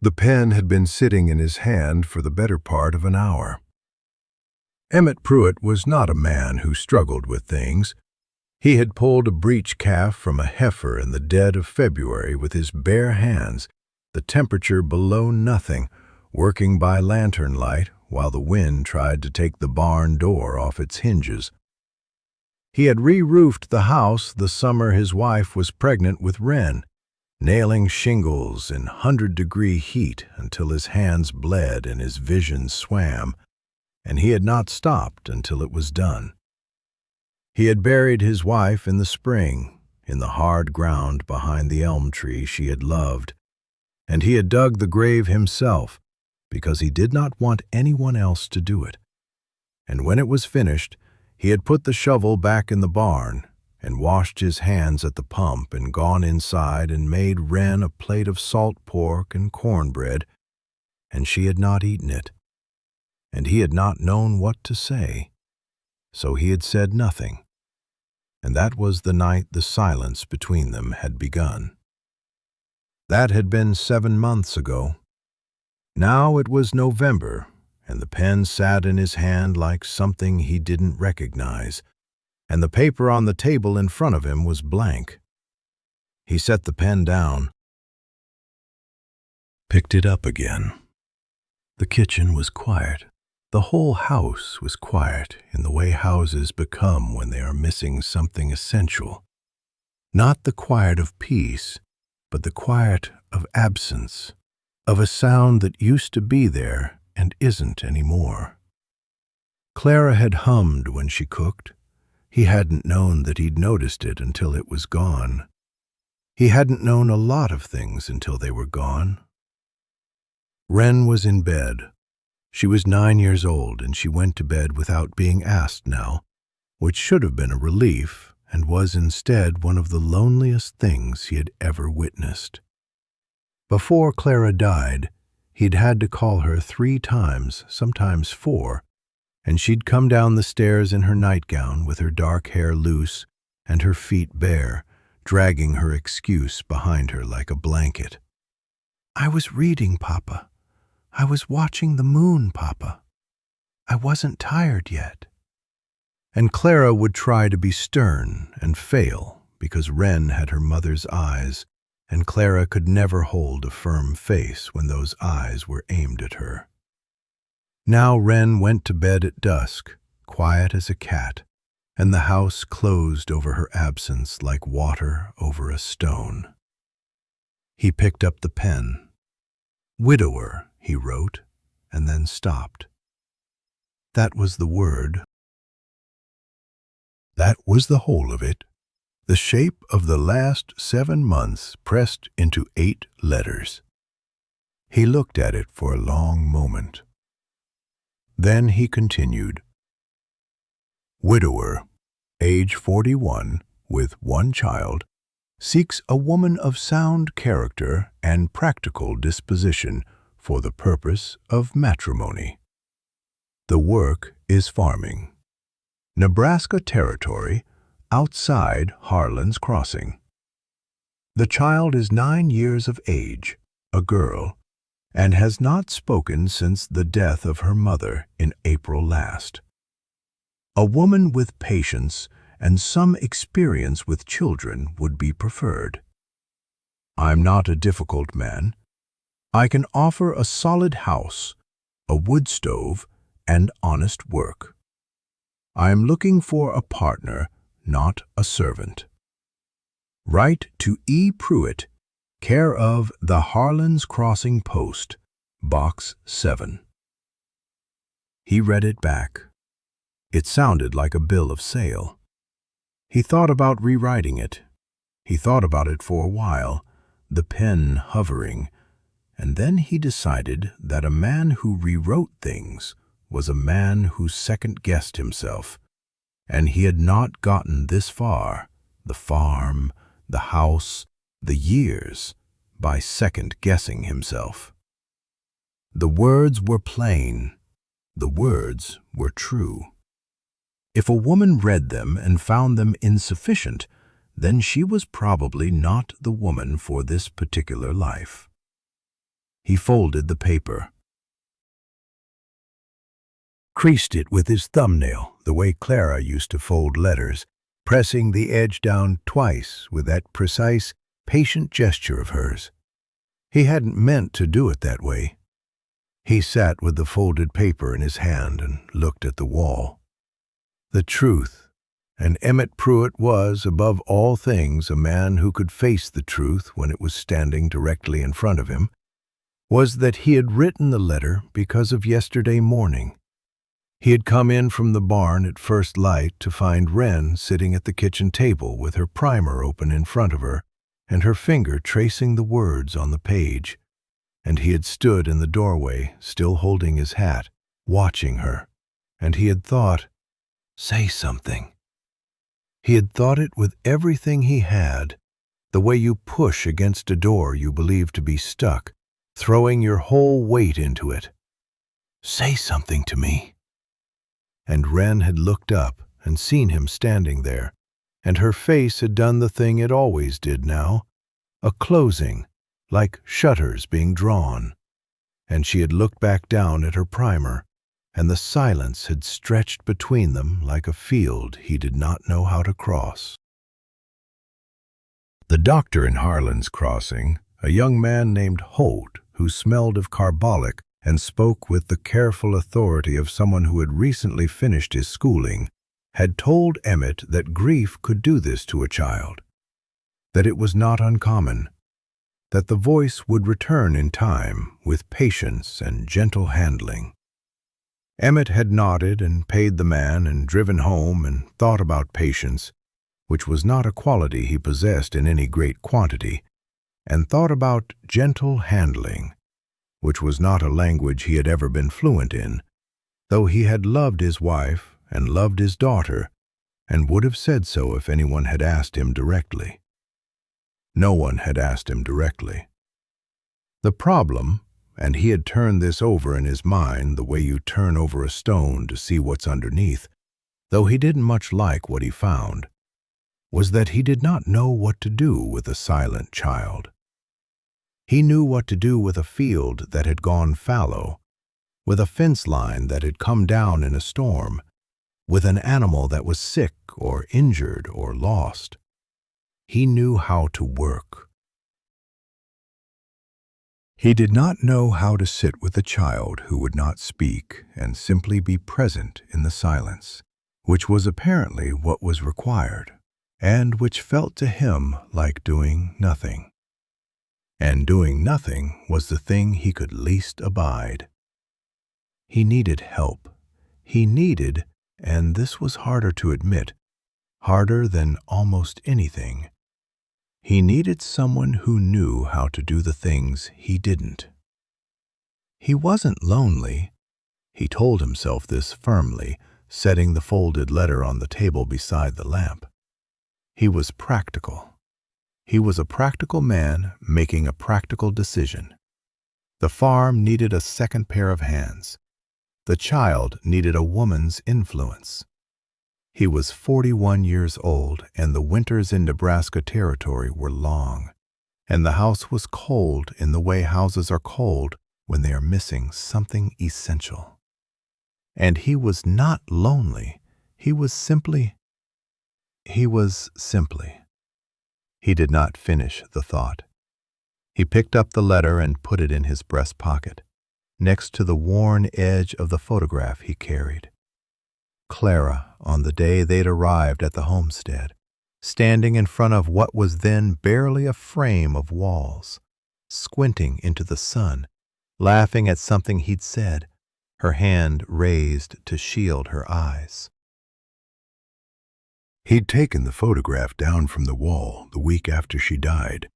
The pen had been sitting in his hand for the better part of an hour. Emmett Pruitt was not a man who struggled with things. He had pulled a breech calf from a heifer in the dead of February with his bare hands, the temperature below nothing, working by lantern light while the wind tried to take the barn door off its hinges. He had re-roofed the house the summer his wife was pregnant with Wren, nailing shingles in 100-degree heat until his hands bled and his vision swam, and he had not stopped until it was done. He had buried his wife in the spring, in the hard ground behind the elm tree she had loved, and he had dug the grave himself because he did not want anyone else to do it. And when it was finished, he had put the shovel back in the barn and washed his hands at the pump and gone inside and made Wren a plate of salt pork and cornbread, and she had not eaten it, and he had not known what to say, so he had said nothing, and that was the night the silence between them had begun. That had been 7 months ago. Now it was November, and the pen sat in his hand like something he didn't recognize, and the paper on the table in front of him was blank. He set the pen down, picked it up again. The kitchen was quiet. The whole house was quiet in the way houses become when they are missing something essential. Not the quiet of peace, but the quiet of absence, of a sound that used to be there and isn't anymore. Clara had hummed when she cooked. He hadn't known that he'd noticed it until it was gone. He hadn't known a lot of things until they were gone. Wren was in bed. She was 9 years old, and she went to bed without being asked now, which should have been a relief and was instead one of the loneliest things he had ever witnessed. Before Clara died, he'd had to call her 3 times, sometimes 4, and she'd come down the stairs in her nightgown with her dark hair loose and her feet bare, dragging her excuse behind her like a blanket. "I was reading, Papa. I was watching the moon, Papa. I wasn't tired yet." And Clara would try to be stern and fail because Wren had her mother's eyes, and Clara could never hold a firm face when those eyes were aimed at her. Now Wren went to bed at dusk, quiet as a cat, and the house closed over her absence like water over a stone. He picked up the pen. "Widower," he wrote, and then stopped. That was the word. That was the whole of it. The shape of the last 7 months pressed into 8 letters. He looked at it for a long moment. Then he continued. "Widower, age 41, with 1 child, seeks a woman of sound character and practical disposition for the purpose of matrimony. The work is farming. Nebraska Territory, outside Harlan's Crossing. The child is 9 years of age, a girl, and has not spoken since the death of her mother in April last. A woman with patience and some experience with children would be preferred. I'm not a difficult man. I can offer a solid house, a wood stove, and honest work. I am looking for a partner, not a servant. Write to E. Pruitt, care of the Harlan's Crossing Post, Box 7. He read it back. It sounded like a bill of sale. He thought about rewriting it. He thought about it for a while, the pen hovering, and then he decided that a man who rewrote things was a man who second-guessed himself, and he had not gotten this far, the farm, the house, the years, by second-guessing himself. The words were plain. The words were true. If a woman read them and found them insufficient, then she was probably not the woman for this particular life. He folded the paper, creased it with his thumbnail, the way Clara used to fold letters, pressing the edge down twice with that precise, patient gesture of hers. He hadn't meant to do it that way. He sat with the folded paper in his hand and looked at the wall. The truth, and Emmett Pruitt was, above all things, a man who could face the truth when it was standing directly in front of him, was that he had written the letter because of yesterday morning. He had come in from the barn at first light to find Wren sitting at the kitchen table with her primer open in front of her and her finger tracing the words on the page, and he had stood in the doorway, still holding his hat, watching her, and he had thought, "Say something." He had thought it with everything he had, the way you push against a door you believe to be stuck, throwing your whole weight into it. "Say something to me." And Wren had looked up and seen him standing there, and her face had done the thing it always did now, a closing, like shutters being drawn, and she had looked back down at her primer, and the silence had stretched between them like a field he did not know how to cross. The doctor in Harlan's Crossing, a young man named Holt, who smelled of carbolic and spoke with the careful authority of someone who had recently finished his schooling, had told Emmett that grief could do this to a child, that it was not uncommon, that the voice would return in time with patience and gentle handling. Emmett had nodded and paid the man and driven home and thought about patience, which was not a quality he possessed in any great quantity, and thought about gentle handling, which was not a language he had ever been fluent in, though he had loved his wife and loved his daughter, and would have said so if anyone had asked him directly. No one had asked him directly. The problem, and he had turned this over in his mind the way you turn over a stone to see what's underneath, though he didn't much like what he found, was that he did not know what to do with a silent child. He knew what to do with a field that had gone fallow, with a fence line that had come down in a storm, with an animal that was sick or injured or lost. He knew how to work. He did not know how to sit with a child who would not speak and simply be present in the silence, which was apparently what was required, and which felt to him like doing nothing. And doing nothing was the thing he could least abide. He needed help. He needed, and this was harder to admit, harder than almost anything, he needed someone who knew how to do the things he didn't. He wasn't lonely. He told himself this firmly, setting the folded letter on the table beside the lamp. He was practical. He was a practical man making a practical decision. The farm needed a second pair of hands. The child needed a woman's influence. He was 41 years old, and the winters in Nebraska territory were long, and the house was cold in the way houses are cold when they are missing something essential. And he was not lonely. He was simply. He did not finish the thought. He picked up the letter and put it in his breast pocket, next to the worn edge of the photograph he carried. Clara, on the day they'd arrived at the homestead, standing in front of what was then barely a frame of walls, squinting into the sun, laughing at something he'd said, her hand raised to shield her eyes. He'd taken the photograph down from the wall the week after she died,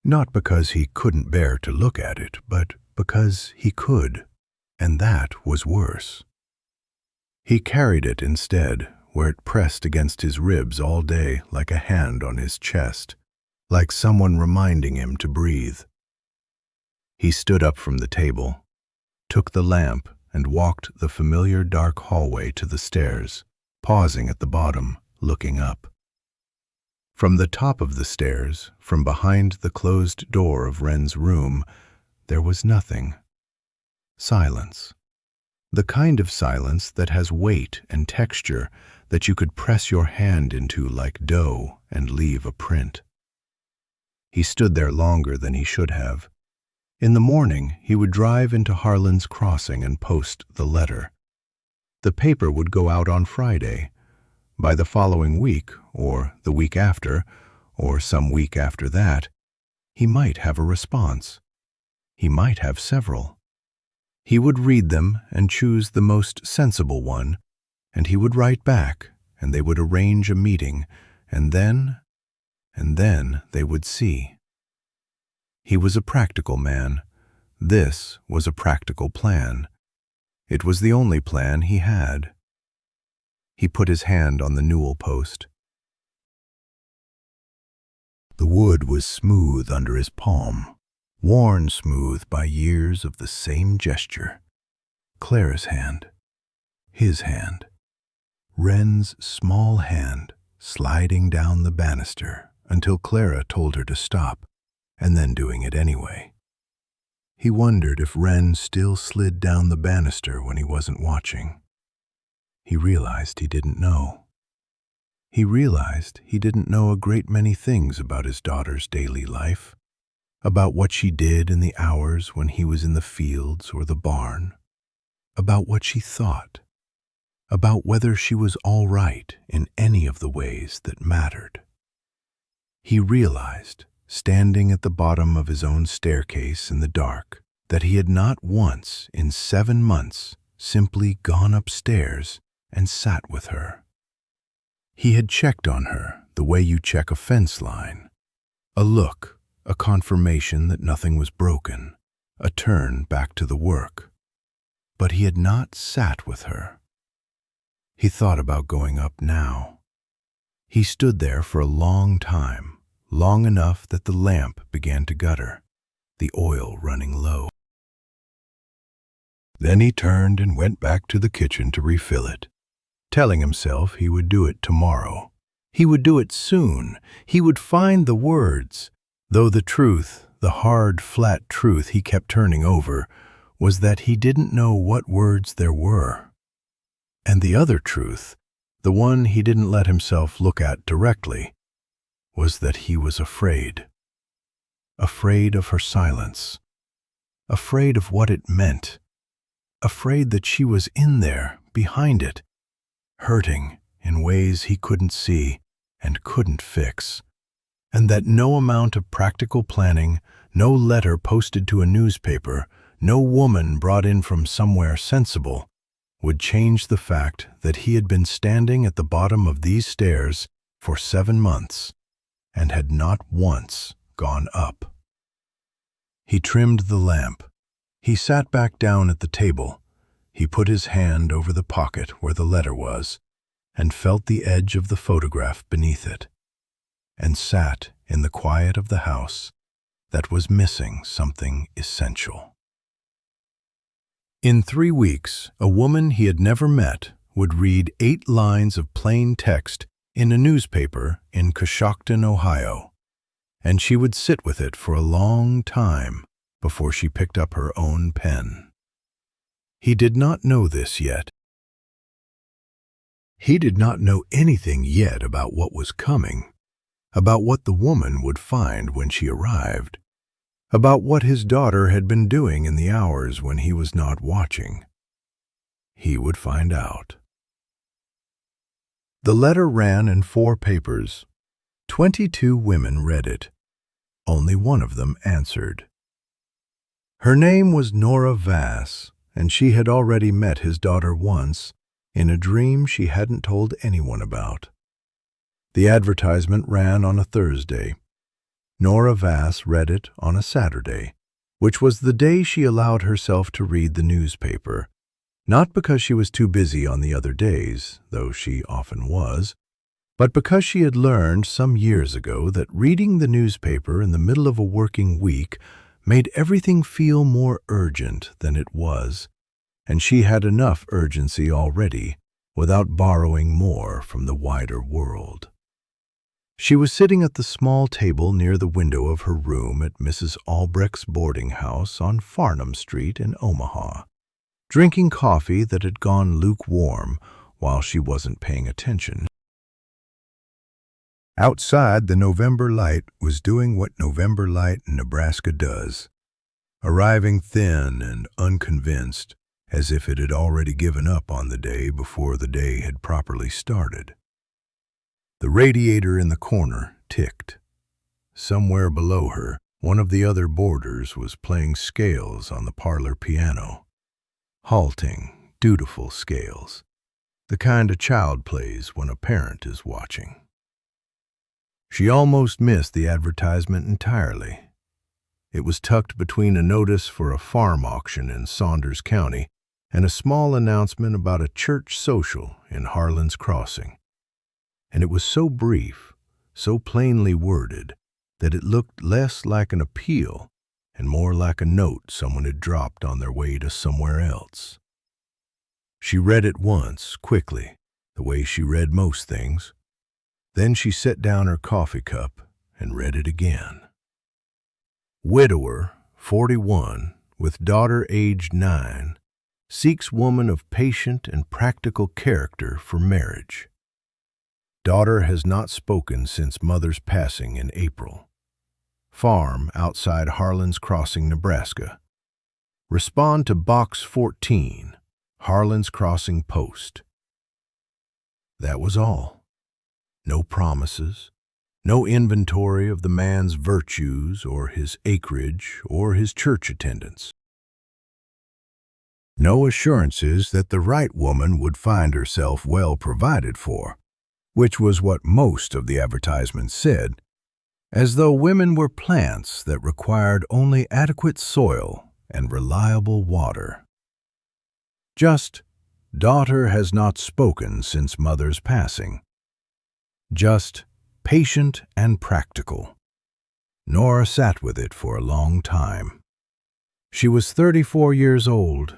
not because he couldn't bear to look at it, but because he could, and that was worse. He carried it instead, where it pressed against his ribs all day like a hand on his chest, like someone reminding him to breathe. He stood up from the table, took the lamp, and walked the familiar dark hallway to the stairs, pausing at the bottom, looking up. From the top of the stairs, from behind the closed door of Wren's room, there was nothing. Silence. The kind of silence that has weight and texture that you could press your hand into like dough and leave a print. He stood there longer than he should have. In the morning, he would drive into Harlan's Crossing and post the letter. The paper would go out on Friday. By the following week, or the week after, or some week after that, he might have a response. He might have several. He would read them and choose the most sensible one, and he would write back, and they would arrange a meeting, and then they would see. He was a practical man. This was a practical plan. It was the only plan he had. He put his hand on the newel post. The wood was smooth under his palm, worn smooth by years of the same gesture. Clara's hand, his hand, Wren's small hand sliding down the banister until Clara told her to stop, and then doing it anyway. He wondered if Wren still slid down the banister when he wasn't watching. He realized he didn't know. He realized he didn't know a great many things about his daughter's daily life, about what she did in the hours when he was in the fields or the barn, about what she thought, about whether she was all right in any of the ways that mattered. He realized, standing at the bottom of his own staircase in the dark, that he had not once in 7 months simply gone upstairs and sat with her. He had checked on her the way you check a fence line. A look, a confirmation that nothing was broken, a turn back to the work. But he had not sat with her. He thought about going up now. He stood there for a long time, long enough that the lamp began to gutter, the oil running low. Then he turned and went back to the kitchen to refill it, telling himself he would do it tomorrow. He would do it soon. He would find the words, though the truth, the hard, flat truth he kept turning over, was that he didn't know what words there were. And the other truth, the one he didn't let himself look at directly, was that he was afraid. Afraid of her silence. Afraid of what it meant. Afraid that she was in there, behind it, hurting in ways he couldn't see and couldn't fix, and that no amount of practical planning, no letter posted to a newspaper, no woman brought in from somewhere sensible, would change the fact that he had been standing at the bottom of these stairs for 7 months and had not once gone up. He trimmed the lamp. He sat back down at the table. He put his hand over the pocket where the letter was and felt the edge of the photograph beneath it, and sat in the quiet of the house that was missing something essential. In 3 weeks, a woman he had never met would read 8 lines of plain text in a newspaper in Coshocton, Ohio, and she would sit with it for a long time before she picked up her own pen. He did not know this yet. He did not know anything yet about what was coming, about what the woman would find when she arrived, about what his daughter had been doing in the hours when he was not watching. He would find out. The letter ran in 4 papers. 22 women read it. Only one of them answered. Her name was Nora Vass, and she had already met his daughter once in a dream she hadn't told anyone about. The advertisement ran on a Thursday. Nora Vass read it on a Saturday, which was the day she allowed herself to read the newspaper, not because she was too busy on the other days, though she often was, but because she had learned some years ago that reading the newspaper in the middle of a working week made everything feel more urgent than it was, and she had enough urgency already without borrowing more from the wider world. She was sitting at the small table near the window of her room at Mrs. Albrecht's boarding house on Farnham Street in Omaha, drinking coffee that had gone lukewarm while she wasn't paying attention. Outside, the November light was doing what November light in Nebraska does, arriving thin and unconvinced, as if it had already given up on the day before the day had properly started. The radiator in the corner ticked. Somewhere below her, one of the other boarders was playing scales on the parlor piano. Halting, dutiful scales, the kind a child plays when a parent is watching. She almost missed the advertisement entirely. It was tucked between a notice for a farm auction in Saunders County and a small announcement about a church social in Harlan's Crossing. And it was so brief, so plainly worded, that it looked less like an appeal and more like a note someone had dropped on their way to somewhere else. She read it once, quickly, the way she read most things. Then she set down her coffee cup and read it again. Widower, 41, with daughter aged 9, seeks woman of patient and practical character for marriage. Daughter has not spoken since mother's passing in April. Farm outside Harlan's Crossing, Nebraska. Respond to Box 14, Harlan's Crossing Post. That was all. No promises, no inventory of the man's virtues or his acreage or his church attendance. No assurances that the right woman would find herself well provided for, which was what most of the advertisements said, as though women were plants that required only adequate soil and reliable water. Just, daughter has not spoken since mother's passing. Just, patient and practical. Nora sat with it for a long time. She was 34 years old.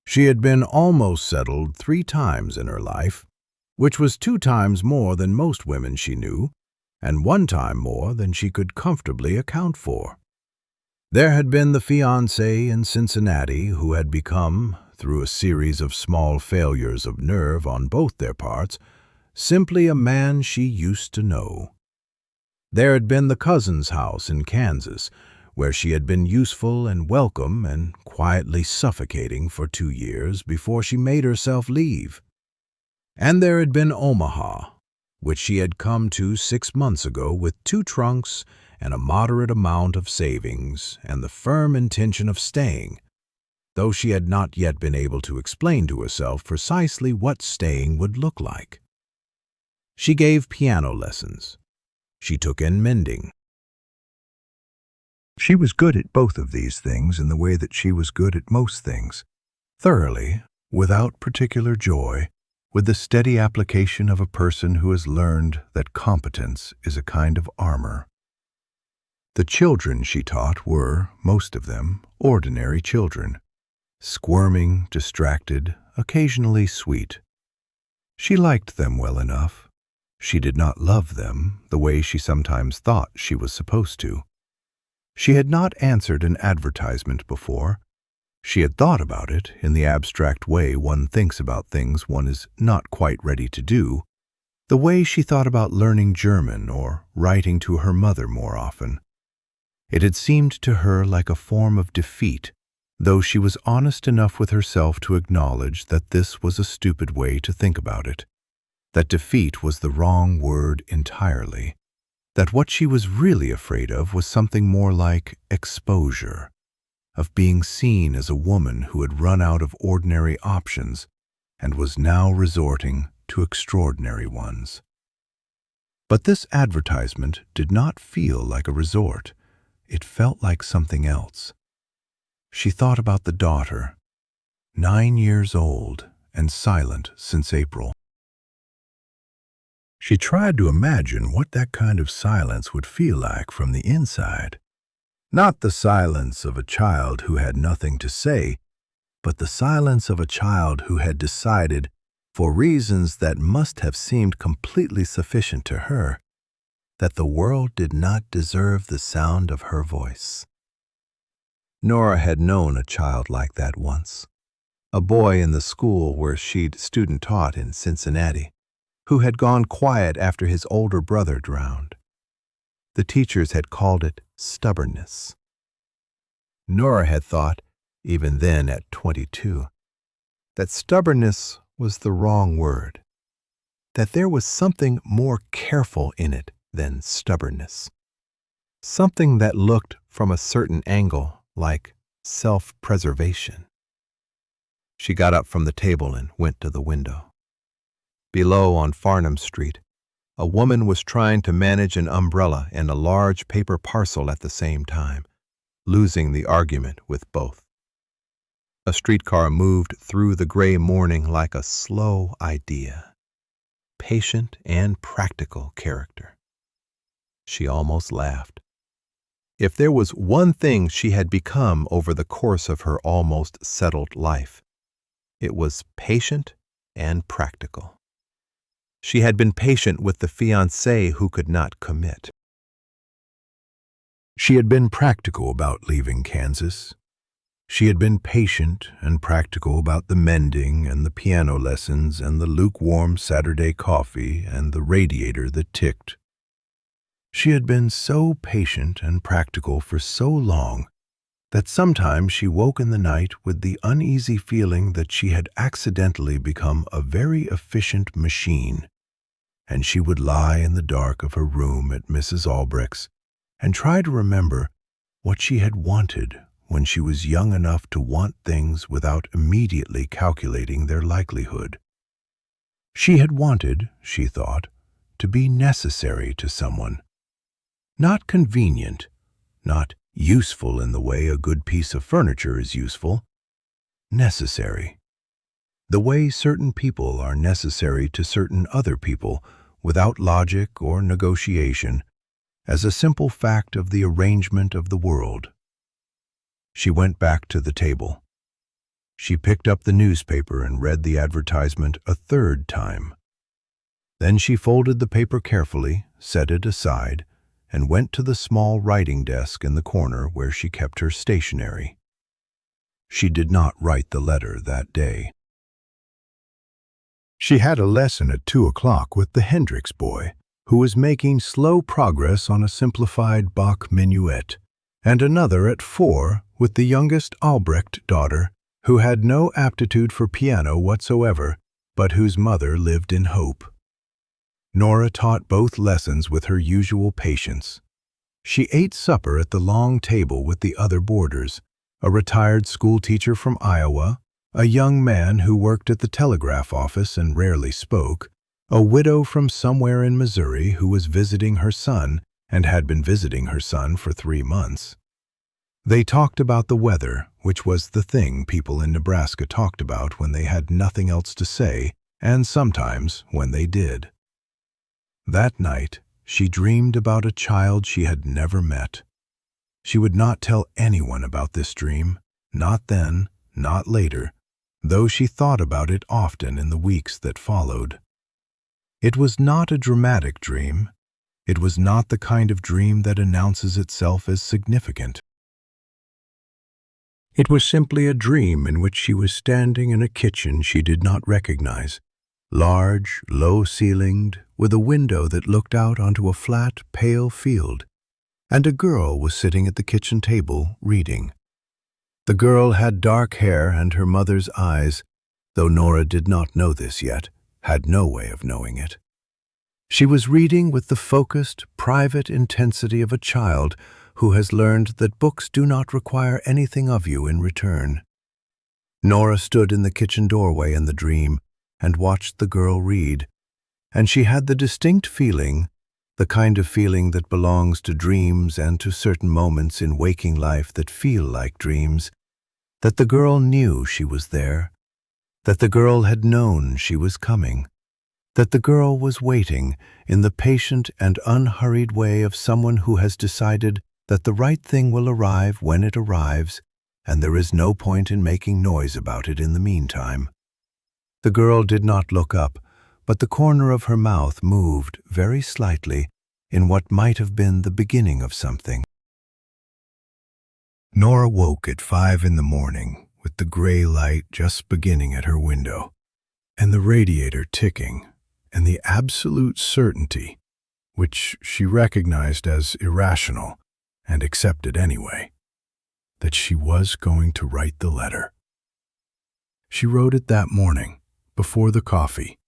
She had been almost settled 3 times in her life, which was 2 times more than most women she knew, and 1 time more than she could comfortably account for. There had been the fiancé in Cincinnati who had become, through a series of small failures of nerve on both their parts, simply a man she used to know. There had been the cousin's house in Kansas, where she had been useful and welcome and quietly suffocating for 2 years before she made herself leave. And there had been Omaha, which she had come to 6 months ago with 2 trunks and a moderate amount of savings and the firm intention of staying, though she had not yet been able to explain to herself precisely what staying would look like. She gave piano lessons. She took in mending. She was good at both of these things in the way that she was good at most things, thoroughly, without particular joy, with the steady application of a person who has learned that competence is a kind of armor. The children she taught were, most of them, ordinary children, squirming, distracted, occasionally sweet. She liked them well enough. She did not love them the way she sometimes thought she was supposed to. She had not answered an advertisement before. She had thought about it in the abstract way one thinks about things one is not quite ready to do, the way she thought about learning German or writing to her mother more often. It had seemed to her like a form of defeat, though she was honest enough with herself to acknowledge that this was a stupid way to think about it, that defeat was the wrong word entirely, that what she was really afraid of was something more like exposure, of being seen as a woman who had run out of ordinary options and was now resorting to extraordinary ones. But this advertisement did not feel like a resort. It felt like something else. She thought about the daughter, 9 years old and silent since April. She tried to imagine what that kind of silence would feel like from the inside. Not the silence of a child who had nothing to say, but the silence of a child who had decided, for reasons that must have seemed completely sufficient to her, that the world did not deserve the sound of her voice. Nora had known a child like that once, a boy in the school where she'd student taught in Cincinnati, who had gone quiet after his older brother drowned. The teachers had called it stubbornness. Nora had thought, even then at 22, that stubbornness was the wrong word, that there was something more careful in it than stubbornness, something that looked from a certain angle like self-preservation. She got up from the table and went to the window. Below on Farnham Street, a woman was trying to manage an umbrella and a large paper parcel at the same time, losing the argument with both. A streetcar moved through the gray morning like a slow idea, patient and practical character. She almost laughed. If there was one thing she had become over the course of her almost settled life, it was patient and practical. She had been patient with the fiancé who could not commit. She had been practical about leaving Kansas. She had been patient and practical about the mending and the piano lessons and the lukewarm Saturday coffee and the radiator that ticked. She had been so patient and practical for so long that sometimes she woke in the night with the uneasy feeling that she had accidentally become a very efficient machine, and she would lie in the dark of her room at Mrs. Albrecht's and try to remember what she had wanted when she was young enough to want things without immediately calculating their likelihood. She had wanted, she thought, to be necessary to someone. Not convenient, not useful in the way a good piece of furniture is useful. Necessary. The way certain people are necessary to certain other people without logic or negotiation, as a simple fact of the arrangement of the world. She went back to the table. She picked up the newspaper and read the advertisement a third time. Then she folded the paper carefully, set it aside, and went to the small writing desk in the corner where she kept her stationery. She did not write the letter that day. She had a lesson at 2 o'clock with the Hendricks boy, who was making slow progress on a simplified Bach minuet, and another at 4 with the youngest Albrecht daughter, who had no aptitude for piano whatsoever, but whose mother lived in hope. Nora taught both lessons with her usual patience. She ate supper at the long table with the other boarders, a retired schoolteacher from Iowa, a young man who worked at the telegraph office and rarely spoke, a widow from somewhere in Missouri who was visiting her son and had been visiting her son for 3 months. They talked about the weather, which was the thing people in Nebraska talked about when they had nothing else to say, and sometimes when they did. That night, she dreamed about a child she had never met. She would not tell anyone about this dream, not then, not later, though she thought about it often in the weeks that followed. It was not a dramatic dream. It was not the kind of dream that announces itself as significant. It was simply a dream in which she was standing in a kitchen she did not recognize, large, low-ceilinged, with a window that looked out onto a flat, pale field, and a girl was sitting at the kitchen table reading. The girl had dark hair and her mother's eyes, though Nora did not know this yet, had no way of knowing it. She was reading with the focused, private intensity of a child who has learned that books do not require anything of you in return. Nora stood in the kitchen doorway in the dream and watched the girl read, and she had the distinct feeling, the kind of feeling that belongs to dreams and to certain moments in waking life that feel like dreams, that the girl knew she was there, that the girl had known she was coming, that the girl was waiting in the patient and unhurried way of someone who has decided that the right thing will arrive when it arrives, and there is no point in making noise about it in the meantime. The girl did not look up, but the corner of her mouth moved very slightly in what might have been the beginning of something. Nora woke at 5 in the morning with the gray light just beginning at her window, and the radiator ticking, and the absolute certainty, which she recognized as irrational and accepted anyway, that she was going to write the letter. She wrote it that morning, before the coffee,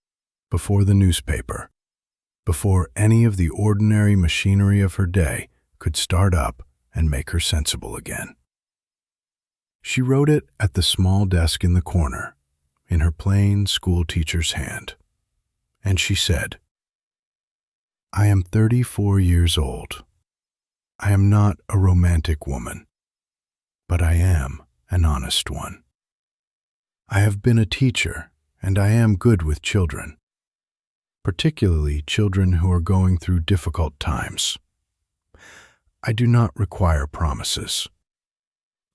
before the newspaper, before any of the ordinary machinery of her day could start up and make her sensible again. She wrote it at the small desk in the corner, in her plain schoolteacher's hand, and she said, "I am 34 years old. I am not a romantic woman, but I am an honest one. I have been a teacher, and I am good with children, particularly children who are going through difficult times. I do not require promises.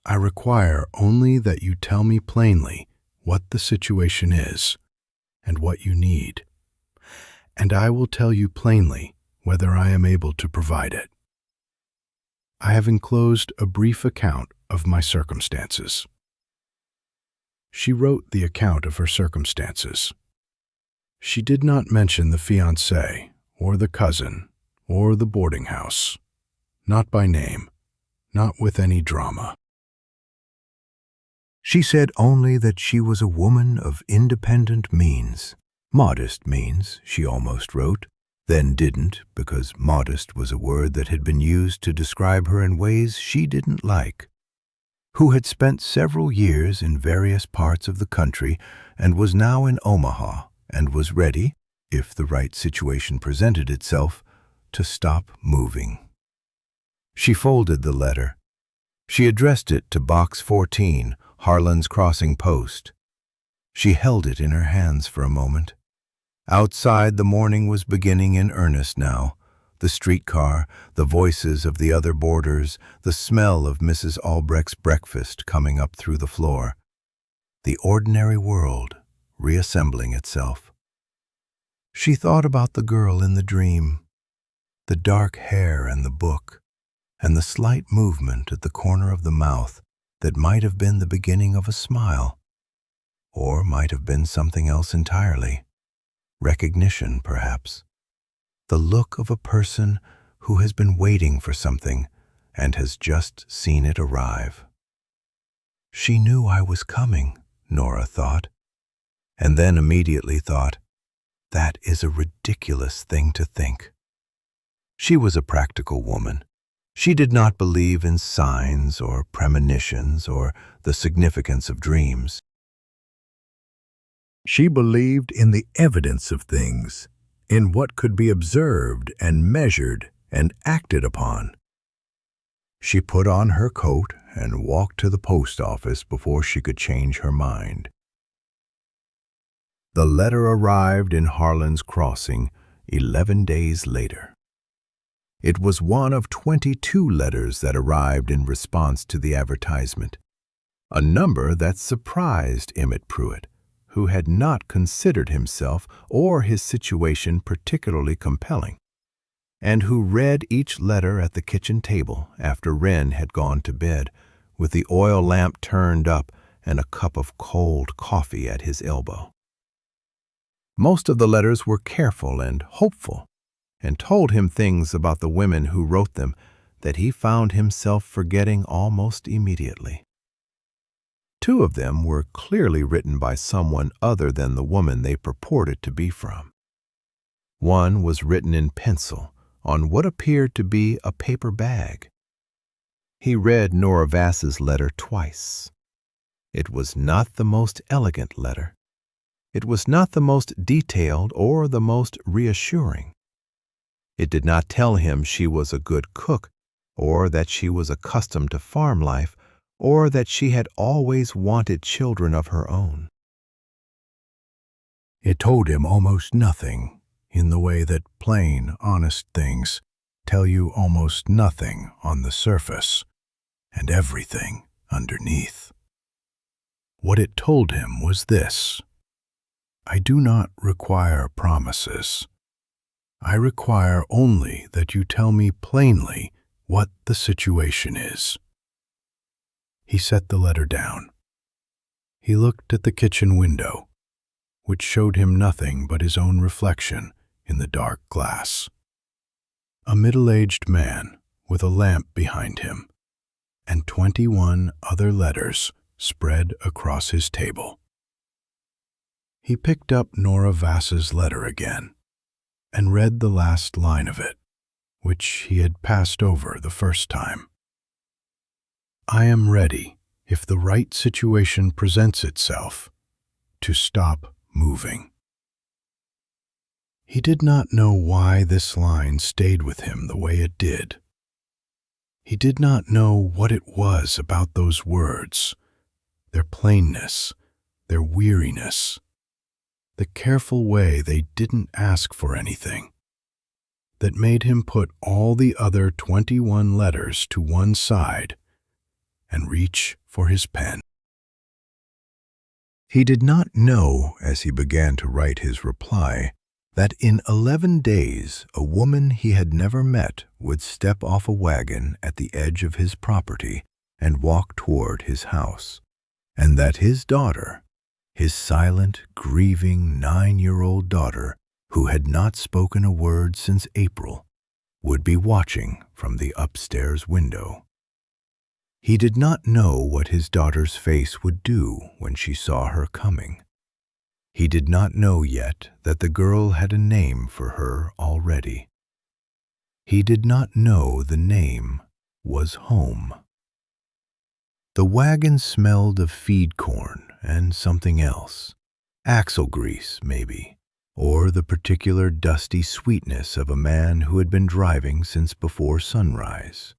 I require only that you tell me plainly what the situation is and what you need, and I will tell you plainly whether I am able to provide it. I have enclosed a brief account of my circumstances." She wrote the account of her circumstances. She did not mention the fiancé, or the cousin, or the boarding house, not by name, not with any drama. She said only that she was a woman of independent means, modest means, she almost wrote, then didn't, because modest was a word that had been used to describe her in ways she didn't like, who had spent several years in various parts of the country and was now in Omaha and was ready, if the right situation presented itself, to stop moving. She folded the letter. She addressed it to Box 14, Harlan's Crossing Post. She held it in her hands for a moment. Outside, the morning was beginning in earnest now. The streetcar, the voices of the other boarders, the smell of Mrs. Albrecht's breakfast coming up through the floor. The ordinary world reassembling itself. She thought about the girl in the dream, the dark hair and the book, and the slight movement at the corner of the mouth that might have been the beginning of a smile, or might have been something else entirely. Recognition, perhaps. The look of a person who has been waiting for something and has just seen it arrive. She knew I was coming, Nora thought, and then immediately thought, that is a ridiculous thing to think. She was a practical woman. She did not believe in signs or premonitions or the significance of dreams. She believed in the evidence of things, in what could be observed and measured and acted upon. She put on her coat and walked to the post office before she could change her mind. The letter arrived in Harlan's Crossing 11 days later. It was one of 22 letters that arrived in response to the advertisement, a number that surprised Emmett Pruitt, who had not considered himself or his situation particularly compelling, and who read each letter at the kitchen table after Wren had gone to bed, with the oil lamp turned up and a cup of cold coffee at his elbow. Most of the letters were careful and hopeful, and told him things about the women who wrote them that he found himself forgetting almost immediately. 2 of them were clearly written by someone other than the woman they purported to be from. One was written in pencil on what appeared to be a paper bag. He read Nora Vass's letter twice. It was not the most elegant letter. It was not the most detailed or the most reassuring. It did not tell him she was a good cook, or that she was accustomed to farm life, or that she had always wanted children of her own. It told him almost nothing, in the way that plain, honest things tell you almost nothing on the surface, and everything underneath. What it told him was this: I do not require promises. I require only that you tell me plainly what the situation is." He set the letter down. He looked at the kitchen window, which showed him nothing but his own reflection in the dark glass. A middle-aged man with a lamp behind him, and 21 other letters spread across his table. He picked up Nora Vass's letter again and read the last line of it, which he had passed over the first time. "I am ready, if the right situation presents itself, to stop moving." He did not know why this line stayed with him the way it did. He did not know what it was about those words, their plainness, their weariness, the careful way they didn't ask for anything, that made him put all the other 21 letters to one side and reach for his pen. He did not know, as he began to write his reply, that in 11 days a woman he had never met would step off a wagon at the edge of his property and walk toward his house, and that his daughter, his silent, grieving 9-year-old daughter, who had not spoken a word since April, would be watching from the upstairs window. He did not know what his daughter's face would do when she saw her coming. He did not know yet that the girl had a name for her already. He did not know the name was home. The wagon smelled of feed corn and something else, axle grease maybe, or the particular dusty sweetness of a man who had been driving since before sunrise.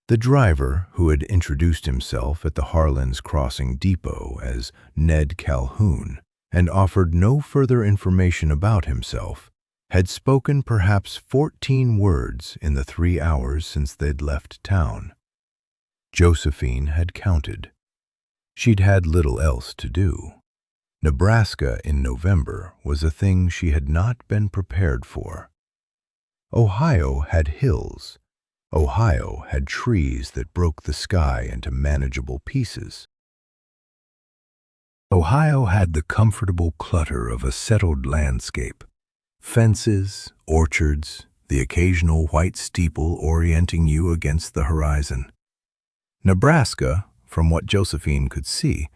The driver, who had introduced himself at the Harlan's Crossing Depot as Ned Calhoun, and offered no further information about himself, had spoken perhaps 14 words in the 3 hours since they'd left town. Josephine had counted. She'd had little else to do. Nebraska in November was a thing she had not been prepared for. Ohio had hills. Ohio had trees that broke the sky into manageable pieces. Ohio had the comfortable clutter of a settled landscape, fences, orchards, the occasional white steeple orienting you against the horizon. Nebraska, from what Josephine could see,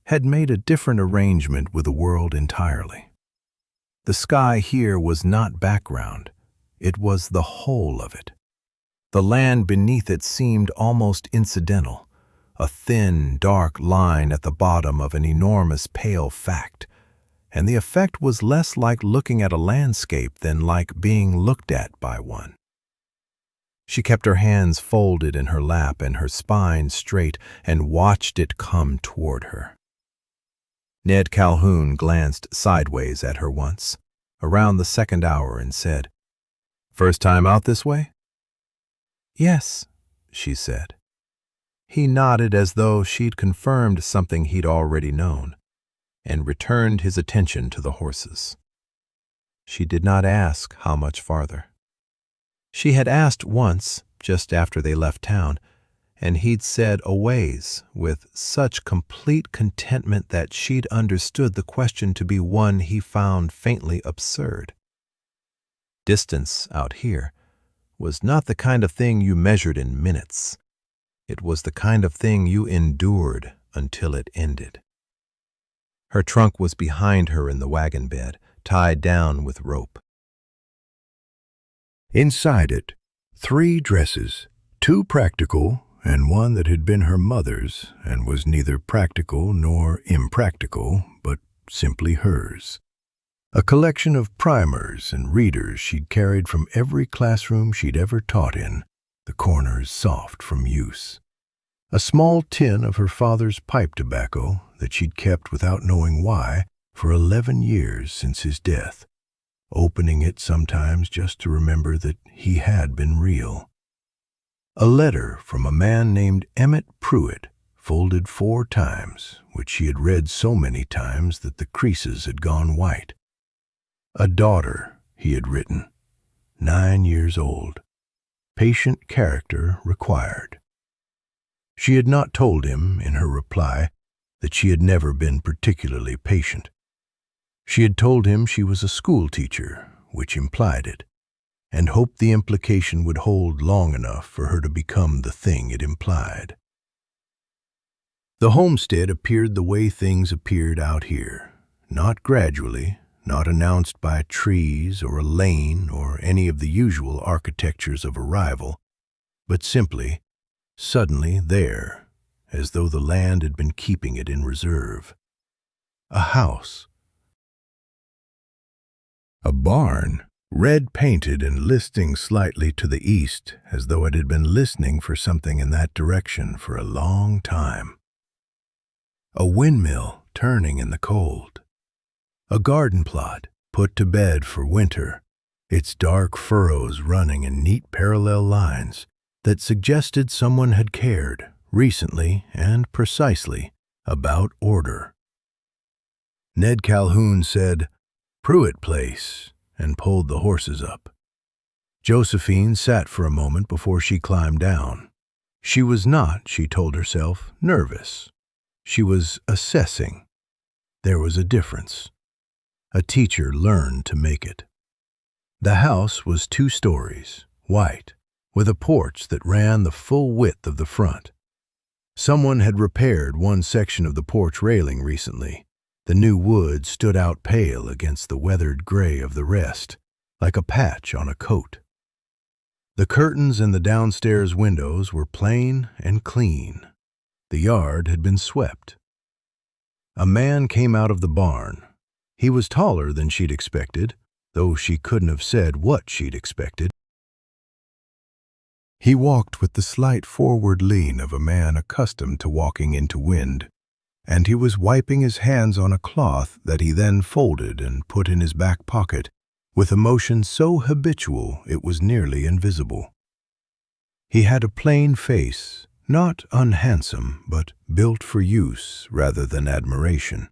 had made a different arrangement with the world entirely. The sky here was not background, it was the whole of it. The land beneath it seemed almost incidental, a thin, dark line at the bottom of an enormous pale fact, and the effect was less like looking at a landscape than like being looked at by one. She kept her hands folded in her lap and her spine straight and watched it come toward her. Ned Calhoun glanced sideways at her once, around the second hour, and said, "First time out this way?" "Yes," she said. He nodded as though she'd confirmed something he'd already known, and returned his attention to the horses. She did not ask how much farther. She had asked once, just after they left town, and he'd said a ways with such complete contentment that she'd understood the question to be one he found faintly absurd. Distance out here was not the kind of thing you measured in minutes. It was the kind of thing you endured until it ended. Her trunk was behind her in the wagon bed, tied down with rope. Inside it, 3 dresses, 2 practical and one that had been her mother's and was neither practical nor impractical, but simply hers. A collection of primers and readers she'd carried from every classroom she'd ever taught in, the corners soft from use. A small tin of her father's pipe tobacco that she'd kept without knowing why for 11 years since his death, opening it sometimes just to remember that he had been real. A letter from a man named Emmett Pruitt, folded 4 times, which she had read so many times that the creases had gone white. A daughter he had written. 9 years old. Patient character required. She had not told him, in her reply, that she had never been particularly patient. She had told him she was a schoolteacher, which implied it, and hoped the implication would hold long enough for her to become the thing it implied. The homestead appeared the way things appeared out here, not gradually, not announced by trees or a lane or any of the usual architectures of arrival, but simply, suddenly there, as though the land had been keeping it in reserve. A house. A barn, red painted and listing slightly to the east, as though it had been listening for something in that direction for a long time. A windmill turning in the cold. A garden plot put to bed for winter, its dark furrows running in neat parallel lines that suggested someone had cared, recently and precisely, about order. Ned Calhoun said, "Pruitt Place," and pulled the horses up. Josephine sat for a moment before she climbed down. She was not, she told herself, nervous. She was assessing. There was a difference. A teacher learned to make it. The house was 2 stories, white, with a porch that ran the full width of the front. Someone had repaired one section of the porch railing recently. The new wood stood out pale against the weathered gray of the rest, like a patch on a coat. The curtains in the downstairs windows were plain and clean. The yard had been swept. A man came out of the barn. He was taller than she'd expected, though she couldn't have said what she'd expected. He walked with the slight forward lean of a man accustomed to walking into wind, and he was wiping his hands on a cloth that he then folded and put in his back pocket, with a motion so habitual it was nearly invisible. He had a plain face, not unhandsome, but built for use rather than admiration.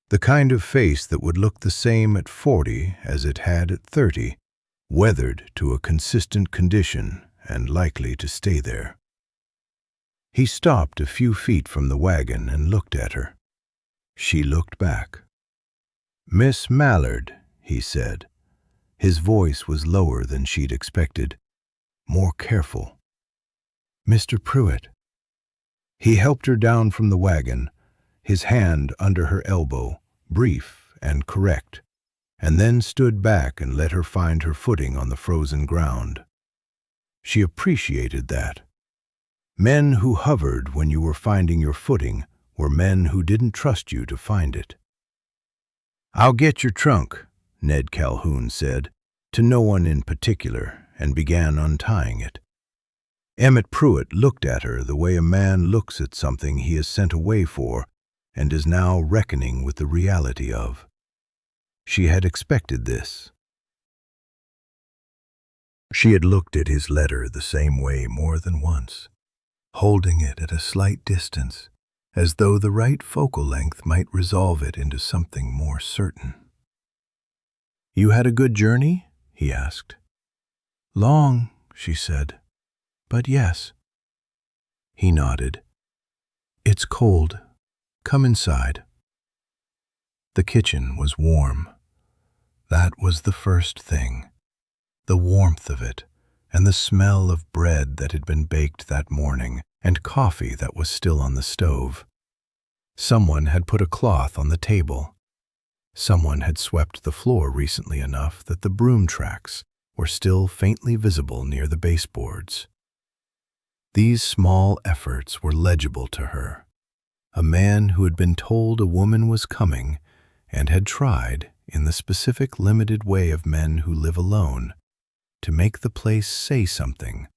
The kind of face that would look the same at 40 as it had at 30, weathered to a consistent condition and likely to stay there. He stopped a few feet from the wagon and looked at her. She looked back. "Miss Mallard," he said. His voice was lower than she'd expected, more careful. "Mr. Pruitt." He helped her down from the wagon, his hand under her elbow, brief and correct, and then stood back and let her find her footing on the frozen ground. She appreciated that. Men who hovered when you were finding your footing were men who didn't trust you to find it. "I'll get your trunk," Ned Calhoun said, to no one in particular, and began untying it. Emmett Pruitt looked at her the way a man looks at something he is sent away for and is now reckoning with the reality of. She had expected this. She had looked at his letter the same way more than once, holding it at a slight distance, as though the right focal length might resolve it into something more certain. "You had a good journey?" he asked. "Long," she said, "but yes." He nodded. "It's cold. Come inside." The kitchen was warm. That was the first thing. The warmth of it, and the smell of bread that had been baked that morning, and coffee that was still on the stove. Someone had put a cloth on the table. Someone had swept the floor recently enough that the broom tracks were still faintly visible near the baseboards. These small efforts were legible to her. A man who had been told a woman was coming and had tried, in the specific limited way of men who live alone, to make the place say something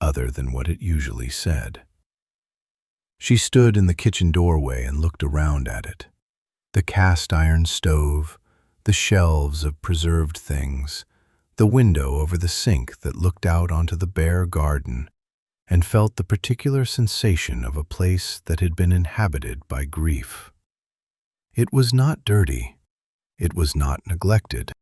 other than what it usually said. She stood in the kitchen doorway and looked around at it. The cast-iron stove, the shelves of preserved things, the window over the sink that looked out onto the bare garden, and felt the particular sensation of a place that had been inhabited by grief. It was not dirty. It was not neglected.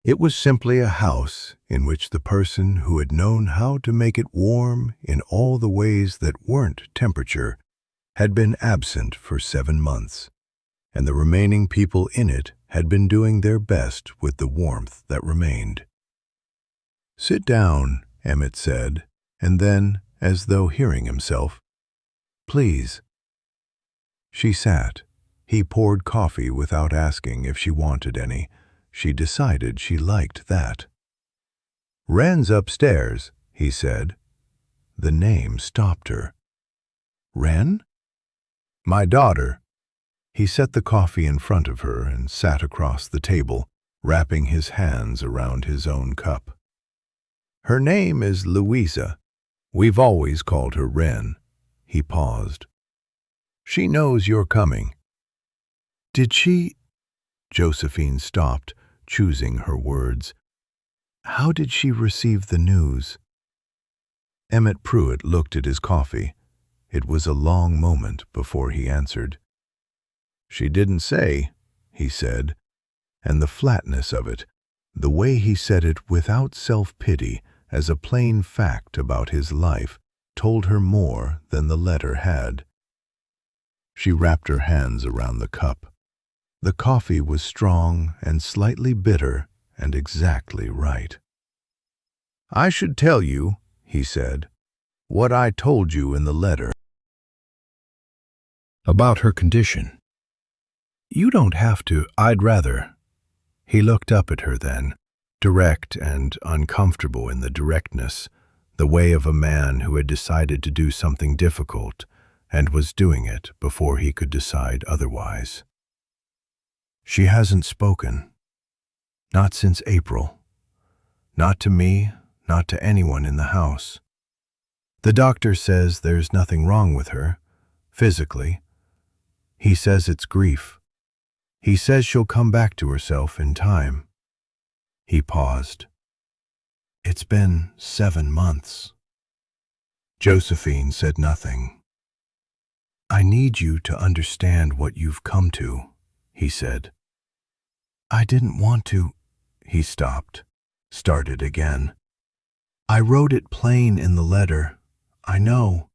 It was simply a house in which the person who had known how to make it warm in all the ways that weren't temperature had been absent for 7 months, and the remaining people in it had been doing their best with the warmth that remained. "Sit down," Emmett said, and then, as though hearing himself, "Please." She sat. He poured coffee without asking if she wanted any. She decided she liked that. "Wren's upstairs," he said. The name stopped her. "Wren?" "My daughter." He set the coffee in front of her and sat across the table, wrapping his hands around his own cup. "Her name is Louisa. We've always called her Wren." He paused. "She knows you're coming." "Did she—" Josephine stopped, choosing her words. "How did she receive the news?" Emmett Pruitt looked at his coffee. It was a long moment before he answered. "She didn't say," he said, and the flatness of it, the way he said it without self-pity as a plain fact about his life, told her more than the letter had. She wrapped her hands around the cup. The coffee was strong and slightly bitter and exactly right. "I should tell you," he said, "what I told you in the letter about her condition." "You don't have to. I'd rather." He looked up at her then, direct and uncomfortable in the directness, the way of a man who had decided to do something difficult and was doing it before he could decide otherwise. "She hasn't spoken. Not since April. Not to me, not to anyone in the house. The doctor says there's nothing wrong with her, physically. He says it's grief. He says she'll come back to herself in time." He paused. "It's been 7 months. Josephine said nothing. "I need you to understand what you've come to," he said. "I didn't want to—" He stopped, started again. "I wrote it plain in the letter, I know.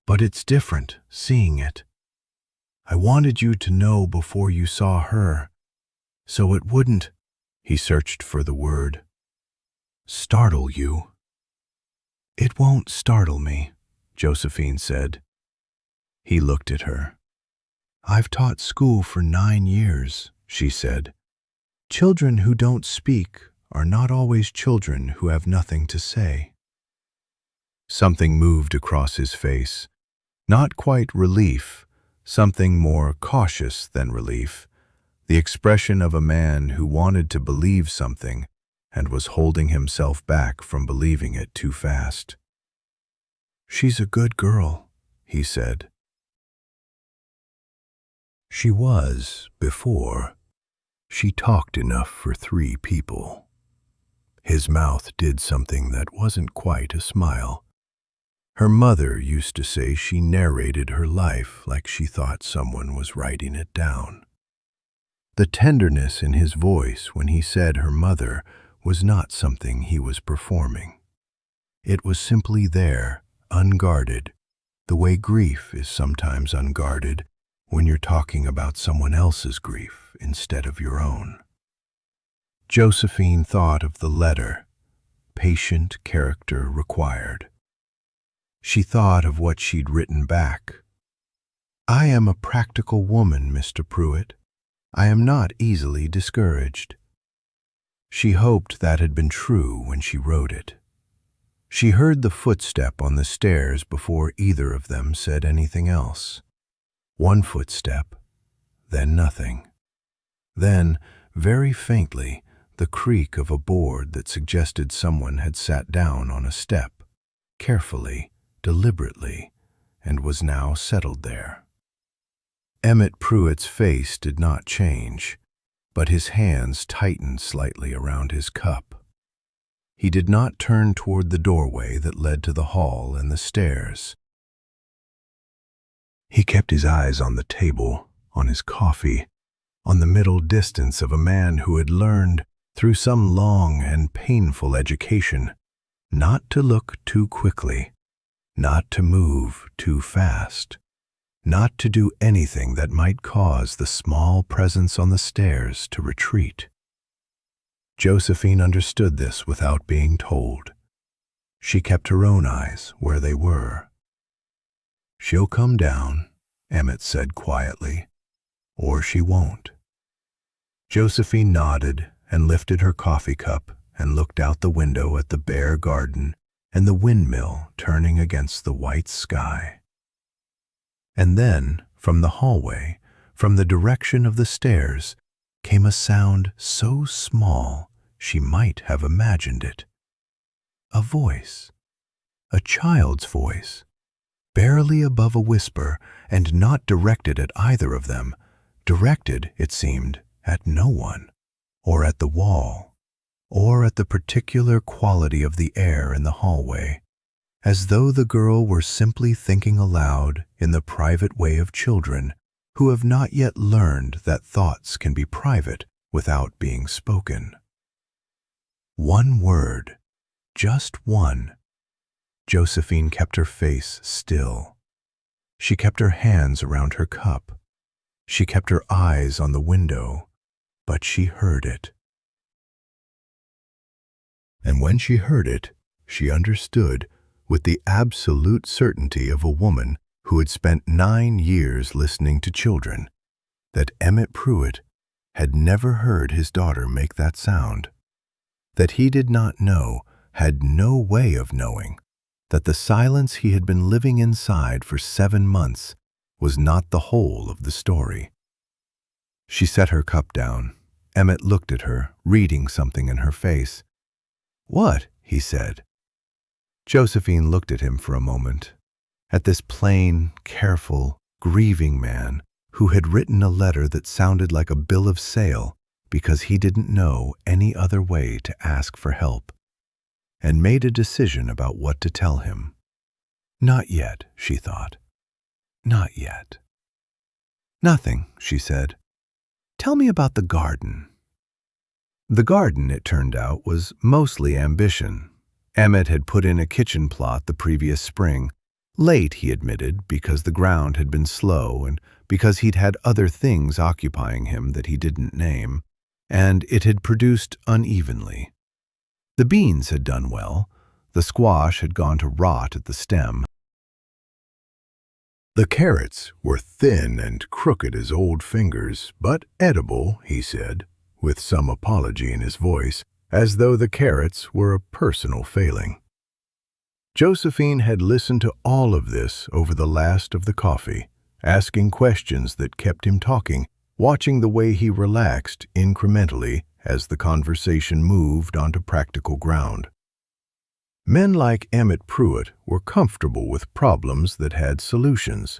But it's different, seeing it. I wanted you to know before you saw her, so it wouldn't—" He searched for the word. "Startle you." "It won't startle me," Josephine said. He looked at her. "I've taught school for 9 years," she said. "Children who don't speak are not always children who have nothing to say." Something moved across his face. Not quite relief, something more cautious than relief, the expression of a man who wanted to believe something and was holding himself back from believing it too fast. "She's a good girl," he said. She was, before. She talked enough for 3 people. His mouth did something that wasn't quite a smile. Her mother used to say she narrated her life like she thought someone was writing it down. The tenderness in his voice when he said her mother was not something he was performing. It was simply there, unguarded, the way grief is sometimes unguarded when you're talking about someone else's grief instead of your own. Josephine thought of the letter, patient character required. She thought of what she'd written back. "I am a practical woman, Mr. Pruitt. I am not easily discouraged." She hoped that had been true when she wrote it. She heard the footstep on the stairs before either of them said anything else. One footstep, then nothing. Then, very faintly, the creak of a board that suggested someone had sat down on a step, carefully, deliberately, and was now settled there. Emmett Pruitt's face did not change, but his hands tightened slightly around his cup. He did not turn toward the doorway that led to the hall and the stairs. He kept his eyes on the table, on his coffee, on the middle distance of a man who had learned, through some long and painful education, not to look too quickly, not to move too fast, not to do anything that might cause the small presence on the stairs to retreat. Josephine understood this without being told. She kept her own eyes where they were. "She'll come down," Emmett said quietly, "or she won't." Josephine nodded and lifted her coffee cup and looked out the window at the bare garden and the windmill turning against the white sky. And then, from the hallway, from the direction of the stairs, came a sound so small she might have imagined it. A voice, a child's voice, barely above a whisper and not directed at either of them, directed, it seemed, at no one, or at the wall, or at the particular quality of the air in the hallway, as though the girl were simply thinking aloud in the private way of children who have not yet learned that thoughts can be private without being spoken. One word, just one. Josephine kept her face still. She kept her hands around her cup. She kept her eyes on the window, but she heard it. And when she heard it, she understood with the absolute certainty of a woman who had spent 9 years listening to children, that Emmett Pruitt had never heard his daughter make that sound, that he did not know, had no way of knowing, that the silence he had been living inside for 7 months was not the whole of the story. She set her cup down. Emmett looked at her, reading something in her face. "What?" he said. Josephine looked at him for a moment, at this plain, careful, grieving man who had written a letter that sounded like a bill of sale because he didn't know any other way to ask for help, and made a decision about what to tell him. Not yet, she thought. Not yet. "Nothing," she said. "Tell me about the garden." The garden, it turned out, was mostly ambition. Emmett had put in a kitchen plot the previous spring, late, he admitted, because the ground had been slow and because he'd had other things occupying him that he didn't name, and it had produced unevenly. The beans had done well. The squash had gone to rot at the stem. The carrots were thin and crooked as old fingers, but edible, he said, with some apology in his voice, as though the carrots were a personal failing. Josephine had listened to all of this over the last of the coffee, asking questions that kept him talking, watching the way he relaxed incrementally as the conversation moved onto practical ground. Men like Emmett Pruitt were comfortable with problems that had solutions.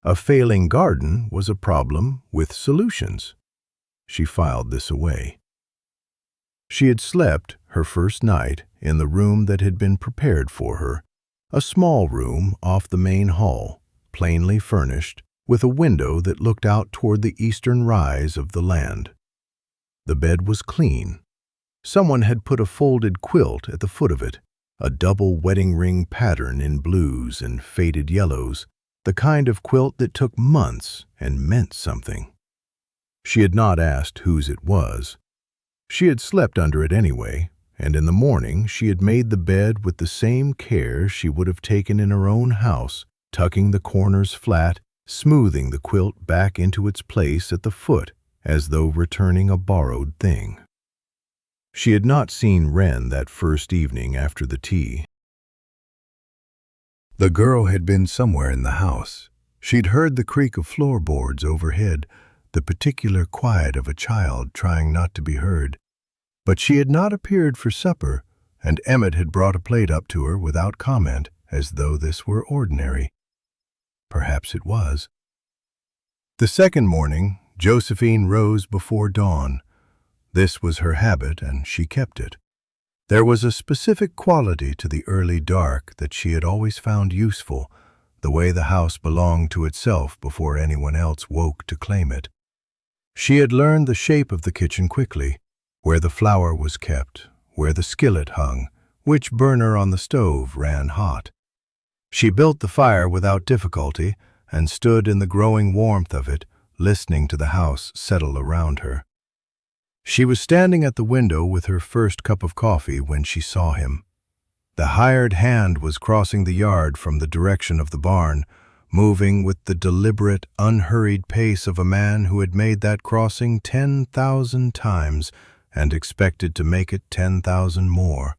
A failing garden was a problem with solutions. She filed this away. She had slept her first night in the room that had been prepared for her, a small room off the main hall, plainly furnished, with a window that looked out toward the eastern rise of the land. The bed was clean. Someone had put a folded quilt at the foot of it, a double wedding ring pattern in blues and faded yellows, the kind of quilt that took months and meant something. She had not asked whose it was. She had slept under it anyway, and in the morning she had made the bed with the same care she would have taken in her own house, tucking the corners flat, smoothing the quilt back into its place at the foot as though returning a borrowed thing. She had not seen Wren that first evening after the tea. The girl had been somewhere in the house. She'd heard the creak of floorboards overhead, the particular quiet of a child trying not to be heard. But she had not appeared for supper, and Emmett had brought a plate up to her without comment, as though this were ordinary. Perhaps it was. The second morning, Josephine rose before dawn. This was her habit, and she kept it. There was a specific quality to the early dark that she had always found useful, the way the house belonged to itself before anyone else woke to claim it. She had learned the shape of the kitchen quickly, where the flour was kept, where the skillet hung, which burner on the stove ran hot. She built the fire without difficulty and stood in the growing warmth of it, listening to the house settle around her. She was standing at the window with her first cup of coffee when she saw him. The hired hand was crossing the yard from the direction of the barn, moving with the deliberate, unhurried pace of a man who had made that crossing 10,000 times and expected to make it 10,000 more.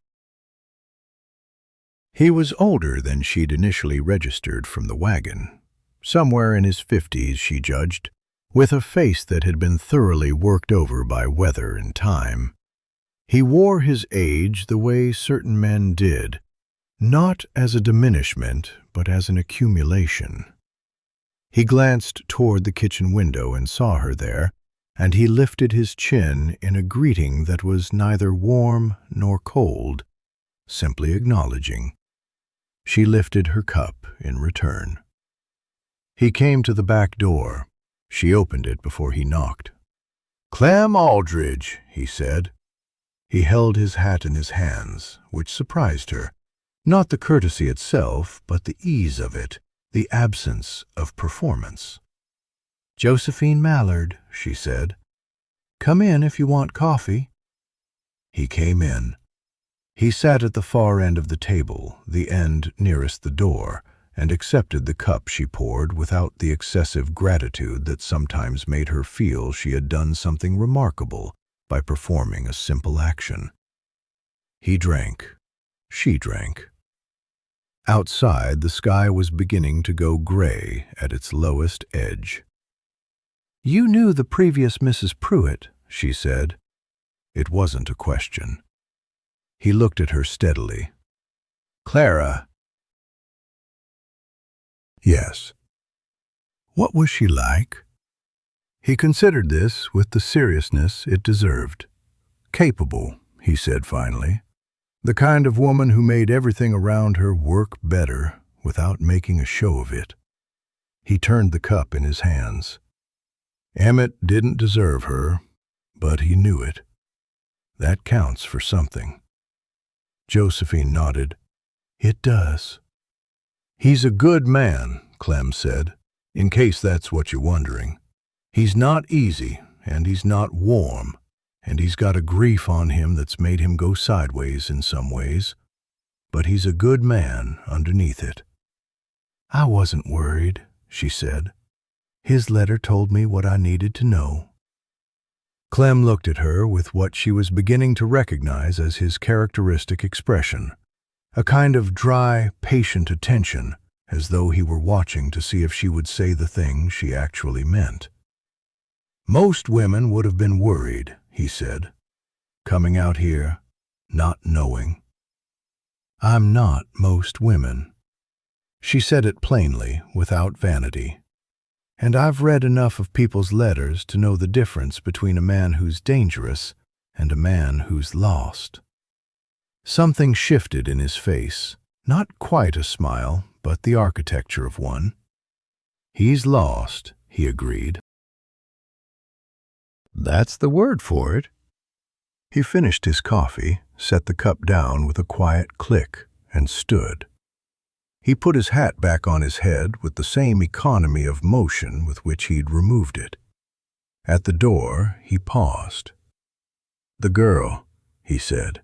He was older than she'd initially registered from the wagon, somewhere in his 50s, she judged, with a face that had been thoroughly worked over by weather and time. He wore his age the way certain men did, not as a diminishment, but as an accumulation. He glanced toward the kitchen window and saw her there, and he lifted his chin in a greeting that was neither warm nor cold, simply acknowledging. She lifted her cup in return. He came to the back door. She opened it before he knocked. "Clem Aldridge," he said. He held his hat in his hands, which surprised her. Not the courtesy itself, but the ease of it, the absence of performance. "Josephine Mallard," she said. "Come in if you want coffee." He came in. He sat at the far end of the table, the end nearest the door, and accepted the cup she poured without the excessive gratitude that sometimes made her feel she had done something remarkable by performing a simple action. He drank. She drank. Outside, the sky was beginning to go gray at its lowest edge. "You knew the previous Mrs. Pruitt," she said. It wasn't a question. He looked at her steadily. "Clara." "Yes." "What was she like?" He considered this with the seriousness it deserved. "Capable," he said finally. "The kind of woman who made everything around her work better without making a show of it." He turned the cup in his hands. Emmett didn't deserve her, but he knew it. That counts for something. Josephine nodded. "It does." "He's a good man," Clem said, "in case that's what you're wondering. He's not easy, and he's not warm, and he's got a grief on him that's made him go sideways in some ways. But he's a good man underneath it." "I wasn't worried," she said. "His letter told me what I needed to know." Clem looked at her with what she was beginning to recognize as his characteristic expression, a kind of dry, patient attention, as though he were watching to see if she would say the thing she actually meant. "Most women would have been worried," he said, "coming out here, not knowing." "I'm not most women." She said it plainly, without vanity. "And I've read enough of people's letters to know the difference between a man who's dangerous and a man who's lost." Something shifted in his face, not quite a smile, but the architecture of one. "He's lost," he agreed. "That's the word for it." He finished his coffee, set the cup down with a quiet click, and stood. He put his hat back on his head with the same economy of motion with which he'd removed it. At the door, he paused. "The girl," he said.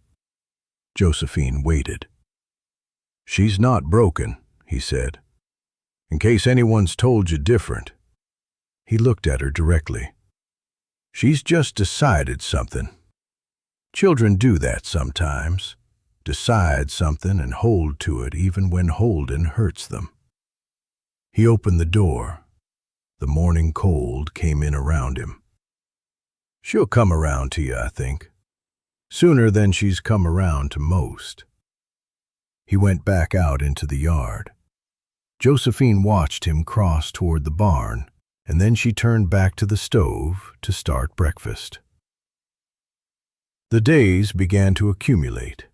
Josephine waited. "She's not broken," he said. "In case anyone's told you different." He looked at her directly. "She's just decided something. Children do that sometimes. Decide something and hold to it even when holding hurts them." He opened the door. The morning cold came in around him. "She'll come around to you, I think. Sooner than she's come around to most." He went back out into the yard. Josephine watched him cross toward the barn, and then she turned back to the stove to start breakfast. The days began to accumulate.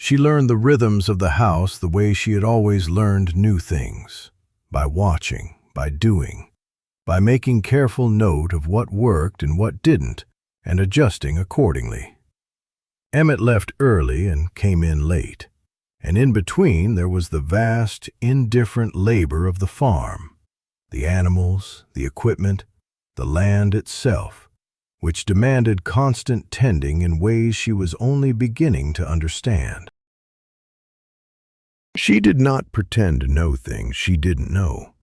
She learned the rhythms of the house the way she had always learned new things, by watching, by doing, by making careful note of what worked and what didn't, and adjusting accordingly. Emmett left early and came in late, and in between there was the vast, indifferent labor of the farm, the animals, the equipment, the land itself, which demanded constant tending in ways she was only beginning to understand. She did not pretend to know things she didn't know.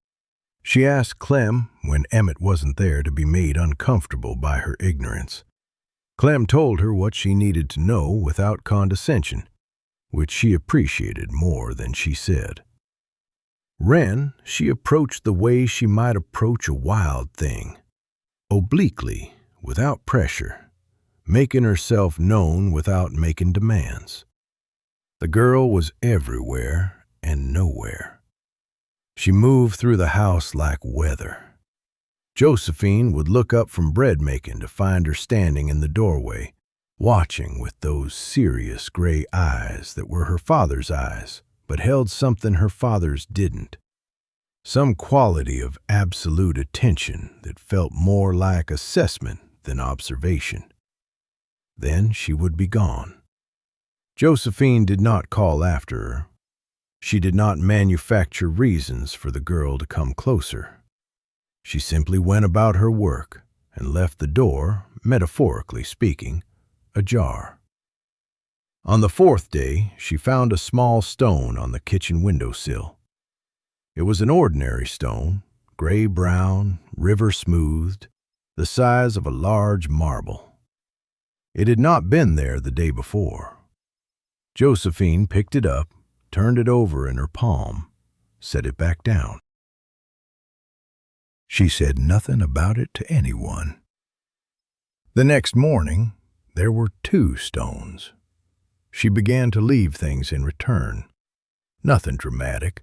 She asked Clem when Emmett wasn't there to be made uncomfortable by her ignorance. Clem told her what she needed to know without condescension, which she appreciated more than she said. Wren she approached the way she might approach a wild thing, obliquely, without pressure, making herself known without making demands. The girl was everywhere and nowhere. She moved through the house like weather. Josephine would look up from bread making to find her standing in the doorway, watching with those serious gray eyes that were her father's eyes, but held something her father's didn't. Some quality of absolute attention that felt more like assessment than observation. Then she would be gone. Josephine did not call after her. She did not manufacture reasons for the girl to come closer. She simply went about her work and left the door, metaphorically speaking, ajar. On the fourth day, she found a small stone on the kitchen windowsill. It was an ordinary stone, gray-brown, river-smoothed, the size of a large marble. It had not been there the day before. Josephine picked it up, turned it over in her palm, set it back down. She said nothing about it to anyone. The next morning, there were 2 stones. She began to leave things in return. Nothing dramatic,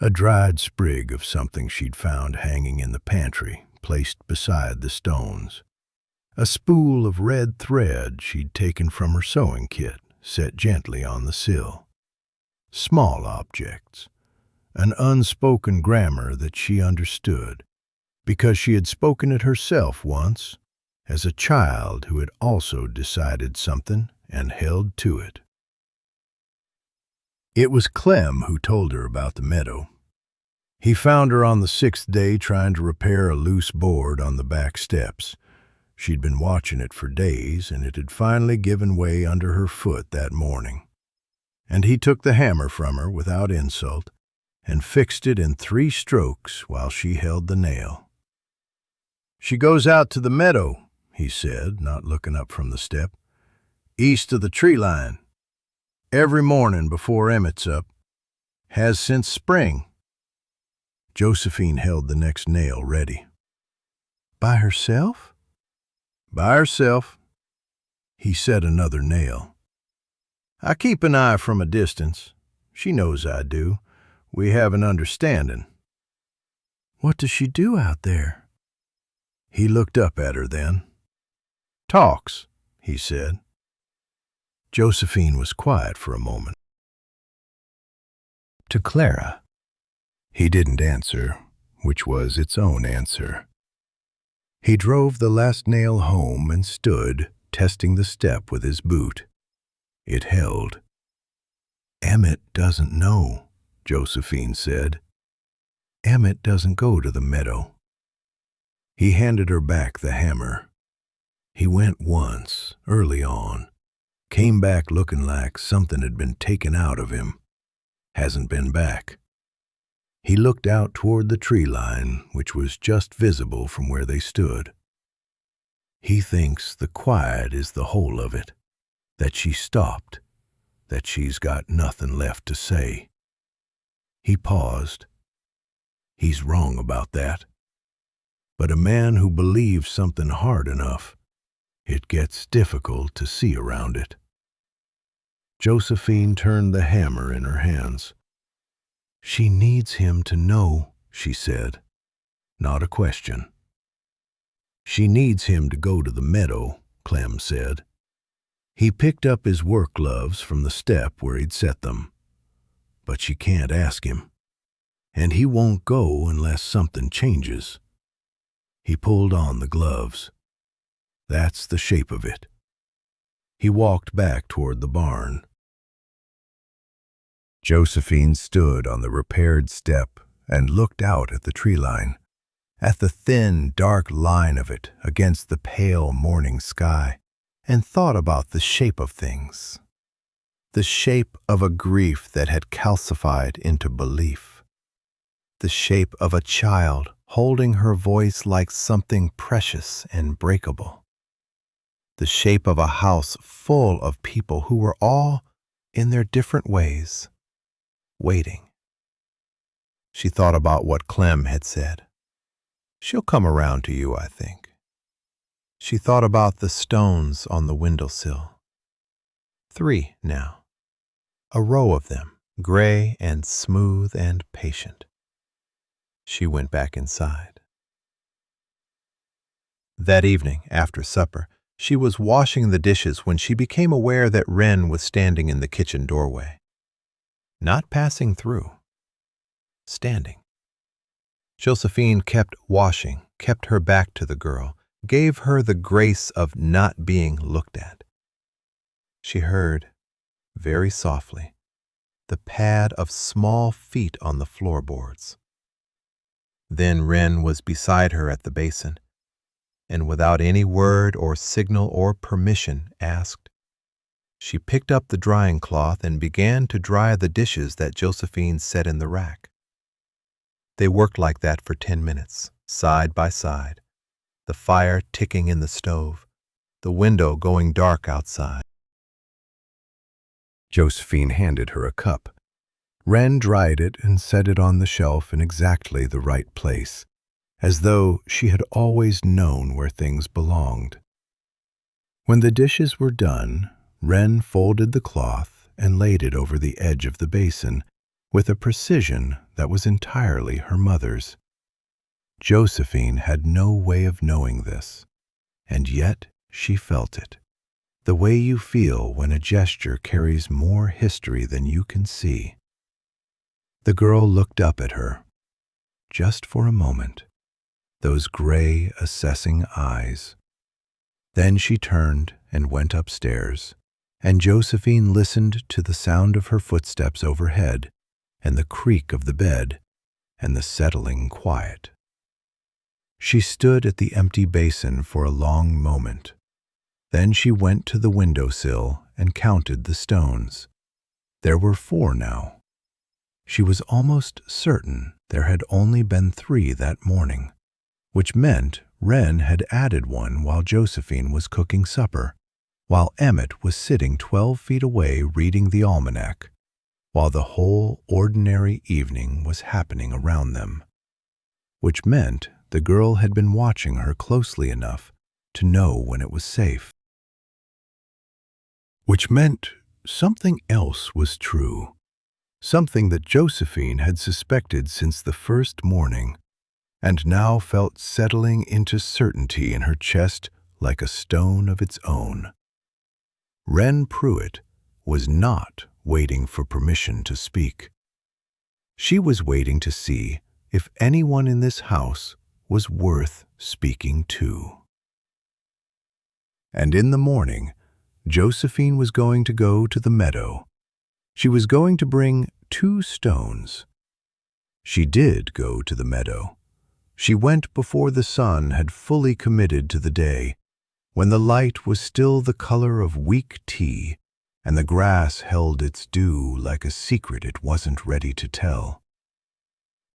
a dried sprig of something she'd found hanging in the pantry, placed beside the stones. A spool of red thread she'd taken from her sewing kit, set gently on the sill. Small objects, an unspoken grammar that she understood, because she had spoken it herself once, as a child who had also decided something and held to it. It was Clem who told her about the meadow. He found her on the 6th day trying to repair a loose board on the back steps. She'd been watching it for days, and it had finally given way under her foot that morning. And he took the hammer from her without insult and fixed it in 3 strokes while she held the nail. "She goes out to the meadow," he said, not looking up from the step, "east of the tree line. Every morning before Emmett's up. Has since spring." Josephine held the next nail ready. "By herself?" "By herself." He set another nail. "I keep an eye from a distance. She knows I do. We have an understanding." "What does she do out there?" He looked up at her then. "Talks," he said. Josephine was quiet for a moment. "To Clara." He didn't answer, which was its own answer. He drove the last nail home and stood, testing the step with his boot. It held. "Emmett doesn't know," Josephine said. "Emmett doesn't go to the meadow." He handed her back the hammer. He went once, early on, came back looking like something had been taken out of him. Hasn't been back. He looked out toward the tree line, which was just visible from where they stood. He thinks the quiet is the whole of it, that she stopped, that she's got nothing left to say. He paused. He's wrong about that. But a man who believes something hard enough, it gets difficult to see around it. Josephine turned the hammer in her hands. "She needs him to know," she said, not a question. "She needs him to go to the meadow," Clem said. He picked up his work gloves from the step where he'd set them. But she can't ask him. And he won't go unless something changes. He pulled on the gloves. That's the shape of it." He walked back toward the barn. Josephine stood on the repaired step and looked out at the tree line, at the thin, dark line of it against the pale morning sky, and thought about the shape of things, the shape of a grief that had calcified into belief, the shape of a child holding her voice like something precious and breakable, the shape of a house full of people who were all, in their different ways, waiting. She thought about what Clem had said. "She'll come around to you, I think." She thought about the stones on the windowsill. 3 now. A row of them, gray and smooth and patient. She went back inside. That evening, after supper, she was washing the dishes when she became aware that Wren was standing in the kitchen doorway. Not passing through. Standing. Josephine kept washing, kept her back to the girl, gave her the grace of not being looked at. She heard, very softly, the pad of small feet on the floorboards. Then Wren was beside her at the basin, and without any word or signal or permission asked, she picked up the drying cloth and began to dry the dishes that Josephine set in the rack. They worked like that for 10 minutes, side by side, the fire ticking in the stove, the window going dark outside. Josephine handed her a cup. Wren dried it and set it on the shelf in exactly the right place, as though she had always known where things belonged. When the dishes were done, Wren folded the cloth and laid it over the edge of the basin with a precision that was entirely her mother's. Josephine had no way of knowing this, and yet she felt it, the way you feel when a gesture carries more history than you can see. The girl looked up at her, just for a moment, those gray, assessing eyes. Then she turned and went upstairs, and Josephine listened to the sound of her footsteps overhead, and the creak of the bed, and the settling quiet. She stood at the empty basin for a long moment. Then she went to the windowsill and counted the stones. There were 4 now. She was almost certain there had only been 3 that morning, which meant Wren had added one while Josephine was cooking supper, while Emmett was sitting 12 feet away reading the almanac, while the whole ordinary evening was happening around them, which meant the girl had been watching her closely enough to know when it was safe, which meant something else was true, something that Josephine had suspected since the first morning, and now felt settling into certainty in her chest like a stone of its own. Wren Pruitt was not waiting for permission to speak. She was waiting to see if anyone in this house was worth speaking to. And in the morning, Josephine was going to go to the meadow. She was going to bring 2 stones. She did go to the meadow. She went before the sun had fully committed to the day, when the light was still the color of weak tea, and the grass held its dew like a secret it wasn't ready to tell.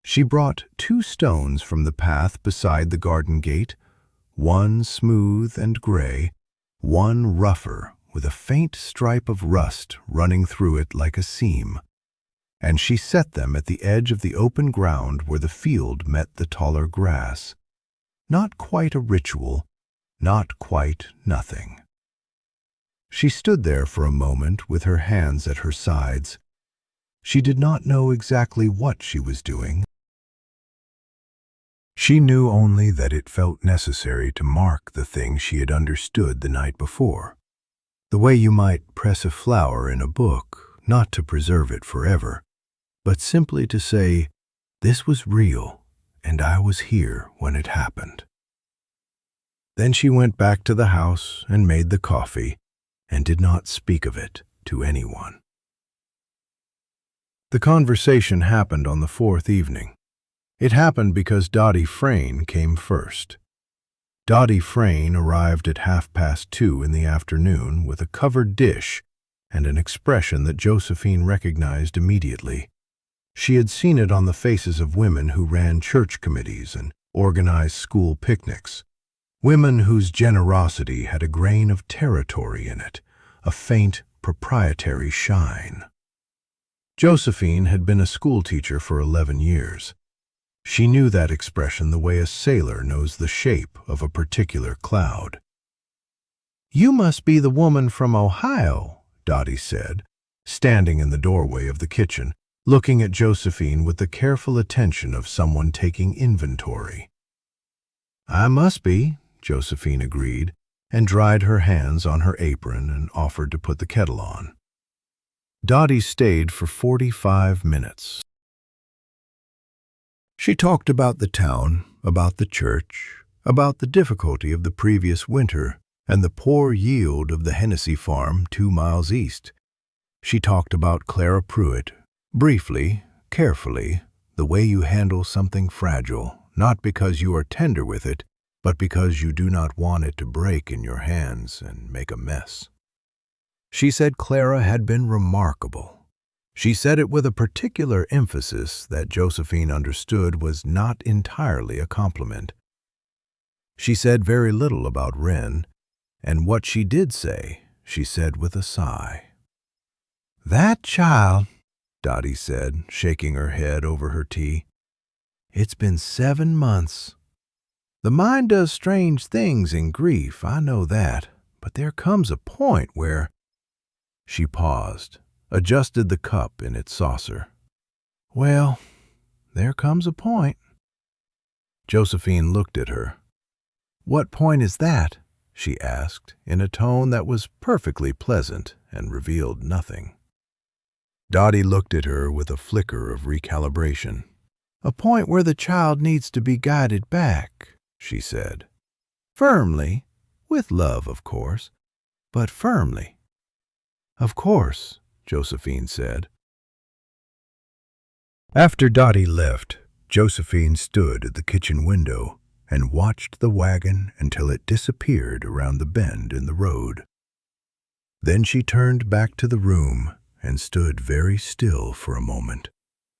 She brought 2 stones from the path beside the garden gate, one smooth and gray, one rougher with a faint stripe of rust running through it like a seam, and she set them at the edge of the open ground where the field met the taller grass. Not quite a ritual, not quite nothing. She stood there for a moment with her hands at her sides. She did not know exactly what she was doing. She knew only that it felt necessary to mark the thing she had understood the night before, the way you might press a flower in a book, not to preserve it forever, but simply to say, this was real, and I was here when it happened. Then she went back to the house and made the coffee and did not speak of it to anyone. The conversation happened on the fourth evening. It happened because Dottie Frayne came first. Dottie Frayne arrived at 2:30 in the afternoon with a covered dish and an expression that Josephine recognized immediately. She had seen it on the faces of women who ran church committees and organized school picnics, women whose generosity had a grain of territory in it, a faint, proprietary shine. Josephine had been a schoolteacher for 11 years. She knew that expression the way a sailor knows the shape of a particular cloud. "You must be the woman from Ohio," Dottie said, standing in the doorway of the kitchen, looking at Josephine with the careful attention of someone taking inventory. "I must be," Josephine agreed, and dried her hands on her apron and offered to put the kettle on. Dottie stayed for 45 minutes. She talked about the town, about the church, about the difficulty of the previous winter and the poor yield of the Hennessy farm 2 miles east. She talked about Clara Pruitt, briefly, carefully, the way you handle something fragile, not because you are tender with it, but because you do not want it to break in your hands and make a mess. She said Clara had been remarkable. She said it with a particular emphasis that Josephine understood was not entirely a compliment. She said very little about Wren, and what she did say, she said with a sigh. "That child," Dottie said, shaking her head over her tea. "It's been 7 months. The mind does strange things in grief, I know that, but there comes a point where—" She paused, adjusted the cup in its saucer. "Well, there comes a point." Josephine looked at her. "What point is that?" she asked, in a tone that was perfectly pleasant and revealed nothing. Dottie looked at her with a flicker of recalibration. "A point where the child needs to be guided back," she said. "Firmly, with love, of course, but firmly." "Of course," Josephine said. After Dottie left, Josephine stood at the kitchen window and watched the wagon until it disappeared around the bend in the road. Then she turned back to the room and stood very still for a moment,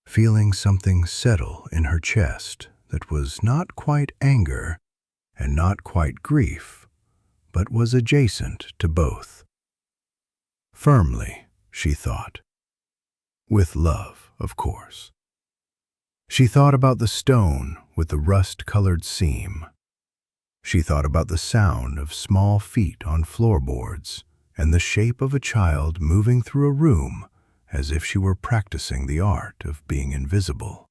feeling something settle in her chest that was not quite anger and not quite grief, but was adjacent to both. Firmly, she thought. With love, of course. She thought about the stone with the rust-colored seam. She thought about the sound of small feet on floorboards and the shape of a child moving through a room as if she were practicing the art of being invisible.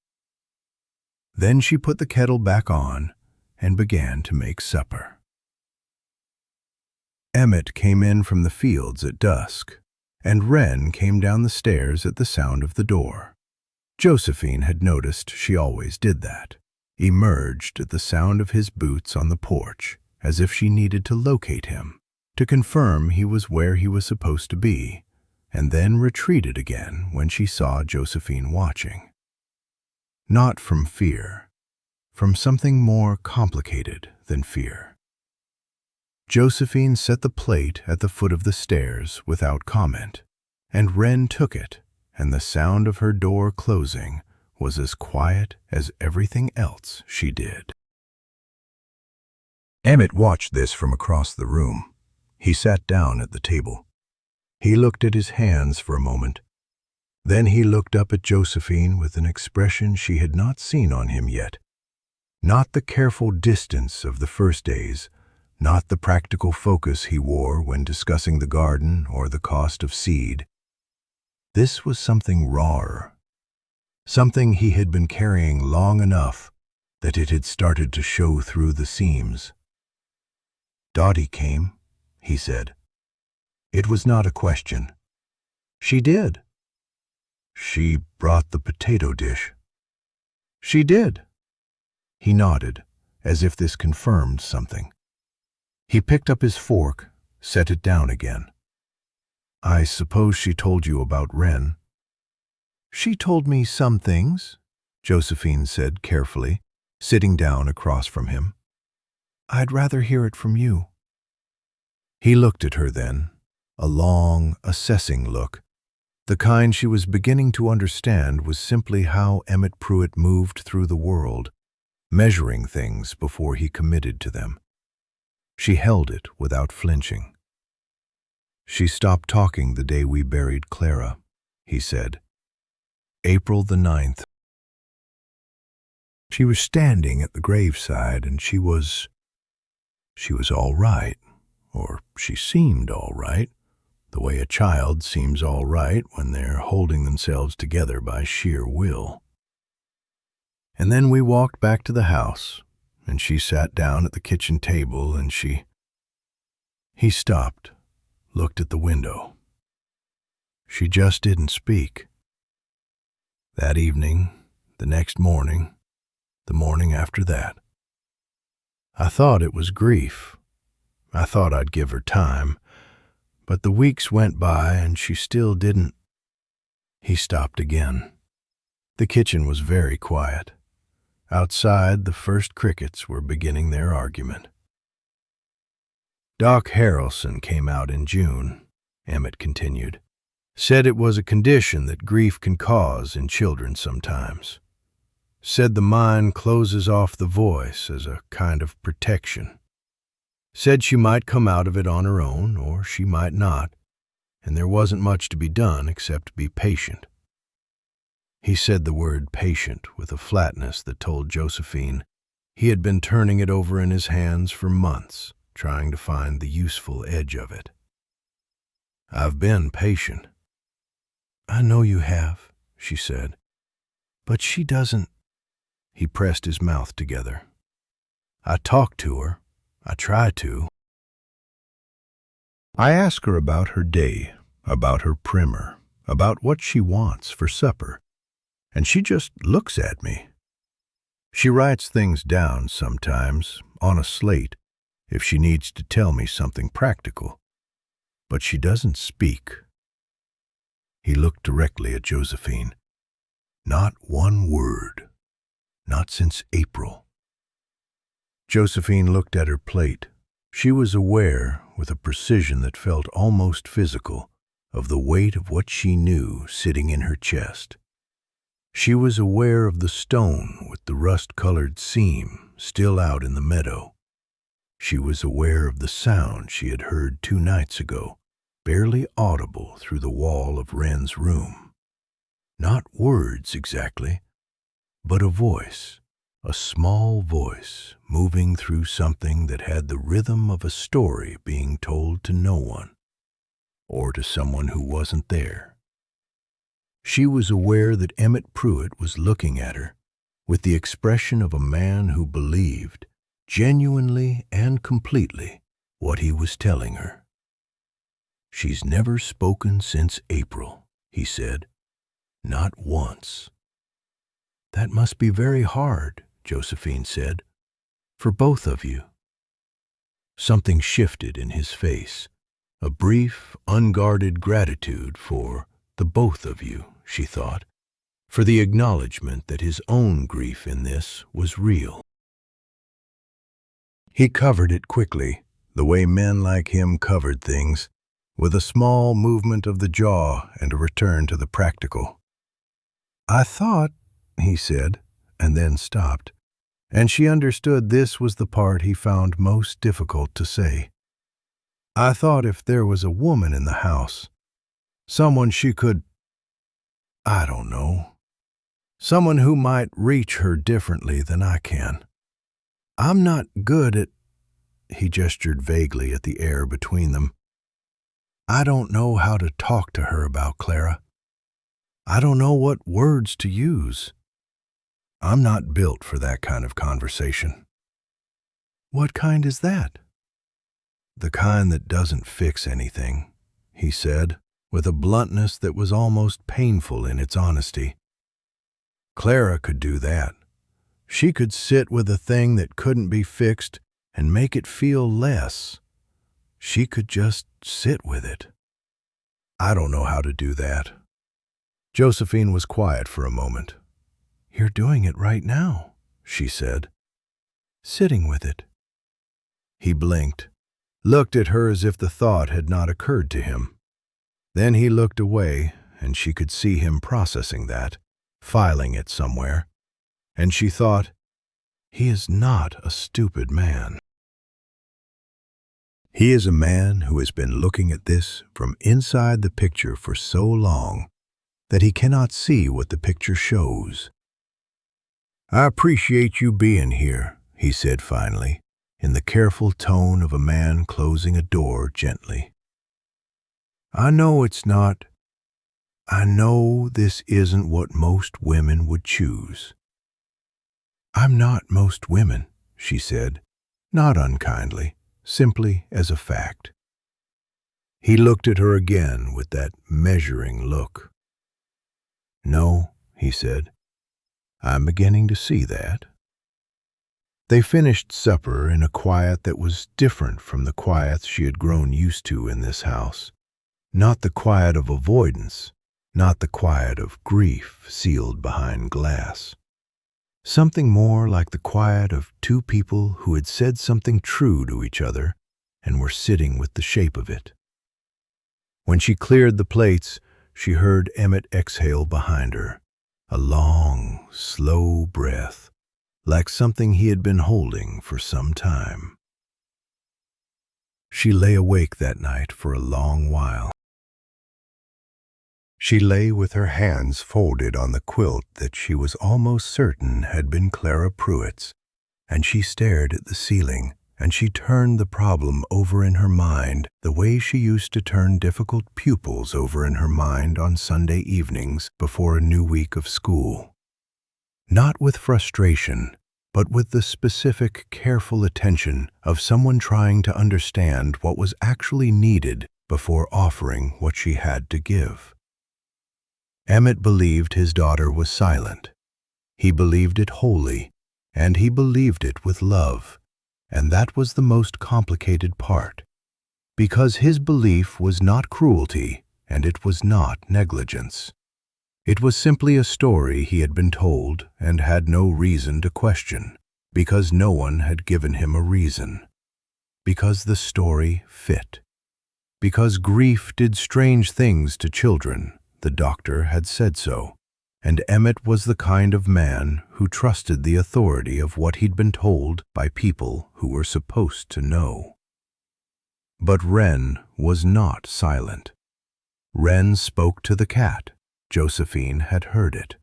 Then she put the kettle back on and began to make supper. Emmett came in from the fields at dusk, and Wren came down the stairs at the sound of the door. Josephine had noticed she always did that, emerged at the sound of his boots on the porch, as if she needed to locate him, to confirm he was where he was supposed to be, and then retreated again when she saw Josephine watching. Not from fear, from something more complicated than fear. Josephine set the plate at the foot of the stairs without comment, and Wren took it, and the sound of her door closing was as quiet as everything else she did. Emmett watched this from across the room. He sat down at the table. He looked at his hands for a moment. Then he looked up at Josephine with an expression she had not seen on him yet. Not the careful distance of the first days, not the practical focus he wore when discussing the garden or the cost of seed. This was something rawer, something he had been carrying long enough that it had started to show through the seams. "Dottie came," he said. It was not a question. "She did." "She brought the potato dish." "She did." He nodded, as if this confirmed something. He picked up his fork, set it down again. "I suppose she told you about Wren?" "She told me some things," Josephine said carefully, sitting down across from him. "I'd rather hear it from you." He looked at her then, a long, assessing look. The kind she was beginning to understand was simply how Emmett Pruitt moved through the world, measuring things before he committed to them. She held it without flinching. "She stopped talking the day we buried Clara," he said. "April the 9th. She was standing at the graveside and she was all right, or she seemed all right, the way a child seems all right when they're holding themselves together by sheer will. And then we walked back to the house, and she sat down at the kitchen table and He stopped, looked at the window. She just didn't speak. That evening, the next morning, the morning after that. I thought it was grief. I thought I'd give her time, but the weeks went by and she still didn't." He stopped again. The kitchen was very quiet. Outside, the first crickets were beginning their argument. "Doc Harrelson came out in June," Emmett continued. "Said it was a condition that grief can cause in children sometimes. Said the mind closes off the voice as a kind of protection. Said she might come out of it on her own, or she might not, and there wasn't much to be done except be patient." He said the word patient with a flatness that told Josephine he had been turning it over in his hands for months, trying to find the useful edge of it. "I've been patient." "I know you have," she said, "but she doesn't." He pressed his mouth together. "I talk to her. I try to. I ask her about her day, about her primer, about what she wants for supper, and she just looks at me. She writes things down sometimes, on a slate, if she needs to tell me something practical, but she doesn't speak." He looked directly at Josephine. "Not one word. Not since April." Josephine looked at her plate. She was aware, with a precision that felt almost physical, of the weight of what she knew sitting in her chest. She was aware of the stone with the rust-colored seam still out in the meadow. She was aware of the sound she had heard 2 nights ago, barely audible through the wall of Wren's room. Not words exactly, but a voice, a small voice moving through something that had the rhythm of a story being told to no one, or to someone who wasn't there. She was aware that Emmett Pruitt was looking at her with the expression of a man who believed, genuinely and completely, what he was telling her. "She's never spoken since April," he said. "Not once." "That must be very hard," Josephine said, "for both of you." Something shifted in his face, a brief, unguarded gratitude for the both of you, she thought, for the acknowledgement that his own grief in this was real. He covered it quickly, the way men like him covered things, with a small movement of the jaw and a return to the practical. "I thought," he said, and then stopped, and she understood this was the part he found most difficult to say. "I thought if there was a woman in the house, someone she could, I don't know, someone who might reach her differently than I can. I'm not good at," he gestured vaguely at the air between them. "I don't know how to talk to her about Clara. I don't know what words to use. I'm not built for that kind of conversation." "What kind is that?" "The kind that doesn't fix anything," he said, with a bluntness that was almost painful in its honesty. "Clara could do that. She could sit with a thing that couldn't be fixed and make it feel less. She could just sit with it. I don't know how to do that. Josephine was quiet for a moment. You're doing it right now, she said. Sitting with it. He blinked, looked at her as if the thought had not occurred to him. Then he looked away, and she could see him processing that, filing it somewhere. And she thought, he is not a stupid man. He is a man who has been looking at this from inside the picture for so long that he cannot see what the picture shows. I appreciate you being here, he said finally, in the careful tone of a man closing a door gently. I know this isn't what most women would choose. I'm not most women, she said, not unkindly, simply as a fact. He looked at her again with that measuring look. No, he said, I'm beginning to see that. They finished supper in a quiet that was different from the quiet she had grown used to in this house. Not the quiet of avoidance, not the quiet of grief sealed behind glass. Something more like the quiet of two people who had said something true to each other and were sitting with the shape of it. When she cleared the plates, she heard Emmett exhale behind her, a long, slow breath, like something he had been holding for some time. She lay awake that night for a long while. She lay with her hands folded on the quilt that she was almost certain had been Clara Pruitt's, and she stared at the ceiling, and she turned the problem over in her mind the way she used to turn difficult pupils over in her mind on Sunday evenings before a new week of school. Not with frustration, but with the specific, careful attention of someone trying to understand what was actually needed before offering what she had to give. Emmett believed his daughter was silent. He believed it wholly, and he believed it with love, and that was the most complicated part, because his belief was not cruelty and it was not negligence. It was simply a story he had been told and had no reason to question, because no one had given him a reason, because the story fit, because grief did strange things to children. The doctor had said so, and Emmett was the kind of man who trusted the authority of what he'd been told by people who were supposed to know. But Wren was not silent. Wren spoke to the cat. Josephine had heard it.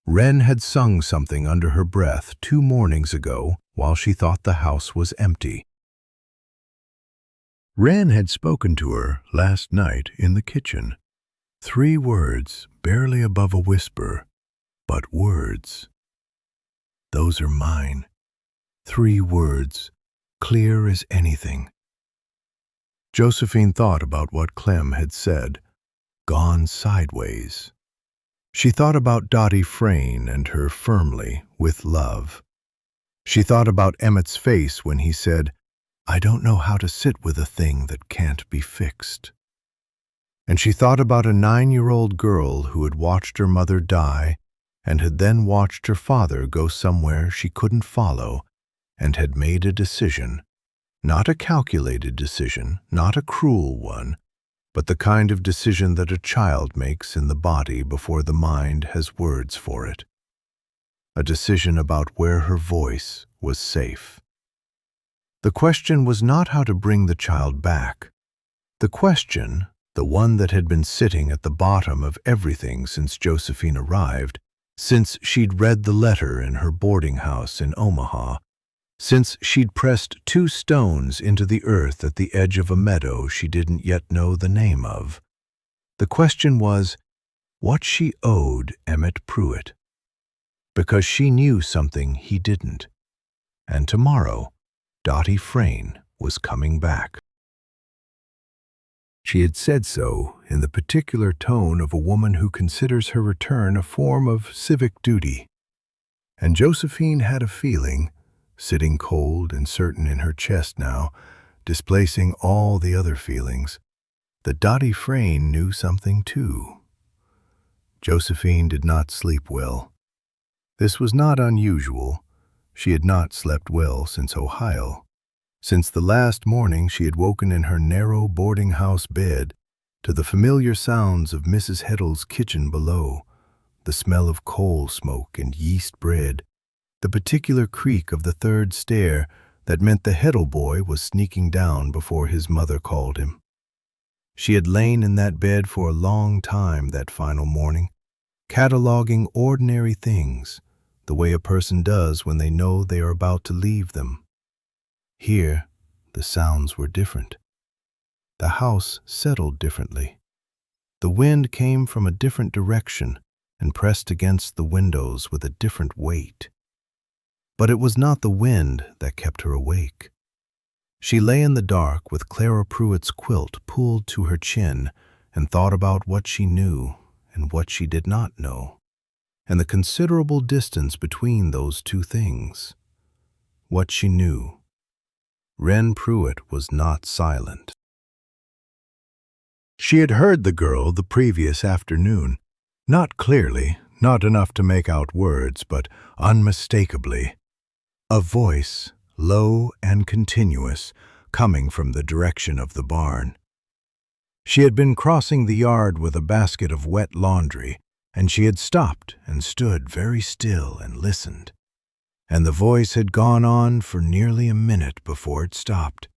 Wren had sung something under her breath 2 mornings ago while she thought the house was empty. Wren had spoken to her last night in the kitchen. 3 words, barely above a whisper, but words. Those are mine. 3 words, clear as anything. Josephine thought about what Clem had said, gone sideways. She thought about Dottie Frayne and her firmly, with love. She thought about Emmett's face when he said, I don't know how to sit with a thing that can't be fixed. And she thought about a 9-year-old girl who had watched her mother die and had then watched her father go somewhere she couldn't follow and had made a decision, not a calculated decision, not a cruel one, but the kind of decision that a child makes in the body before the mind has words for it. A decision about where her voice was safe. The question was not how to bring the child back. The question, the one that had been sitting at the bottom of everything since Josephine arrived, since she'd read the letter in her boarding house in Omaha, since she'd pressed 2 stones into the earth at the edge of a meadow she didn't yet know the name of. The question was what she owed Emmett Pruitt, because she knew something he didn't, and tomorrow Dottie Frayne was coming back. She had said so in the particular tone of a woman who considers her return a form of civic duty. And Josephine had a feeling sitting cold and certain in her chest now, displacing all the other feelings, that Dottie Frayne knew something too. Josephine did not sleep well. This was not unusual. She had not slept well since Ohio. Since the last morning she had woken in her narrow boarding-house bed to the familiar sounds of Mrs. Heddle's kitchen below, the smell of coal smoke and yeast bread, the particular creak of the third stair that meant the Heddle boy was sneaking down before his mother called him. She had lain in that bed for a long time that final morning, cataloging ordinary things, the way a person does when they know they are about to leave them. Here, the sounds were different. The house settled differently. The wind came from a different direction and pressed against the windows with a different weight. But it was not the wind that kept her awake. She lay in the dark with Clara Pruitt's quilt pulled to her chin and thought about what she knew and what she did not know, and the considerable distance between those two things. What she knew. Wren Pruitt was not silent. She had heard the girl the previous afternoon, not clearly, not enough to make out words, but unmistakably. A voice, low and continuous, coming from the direction of the barn. She had been crossing the yard with a basket of wet laundry, and she had stopped and stood very still and listened. And the voice had gone on for nearly a minute before it stopped.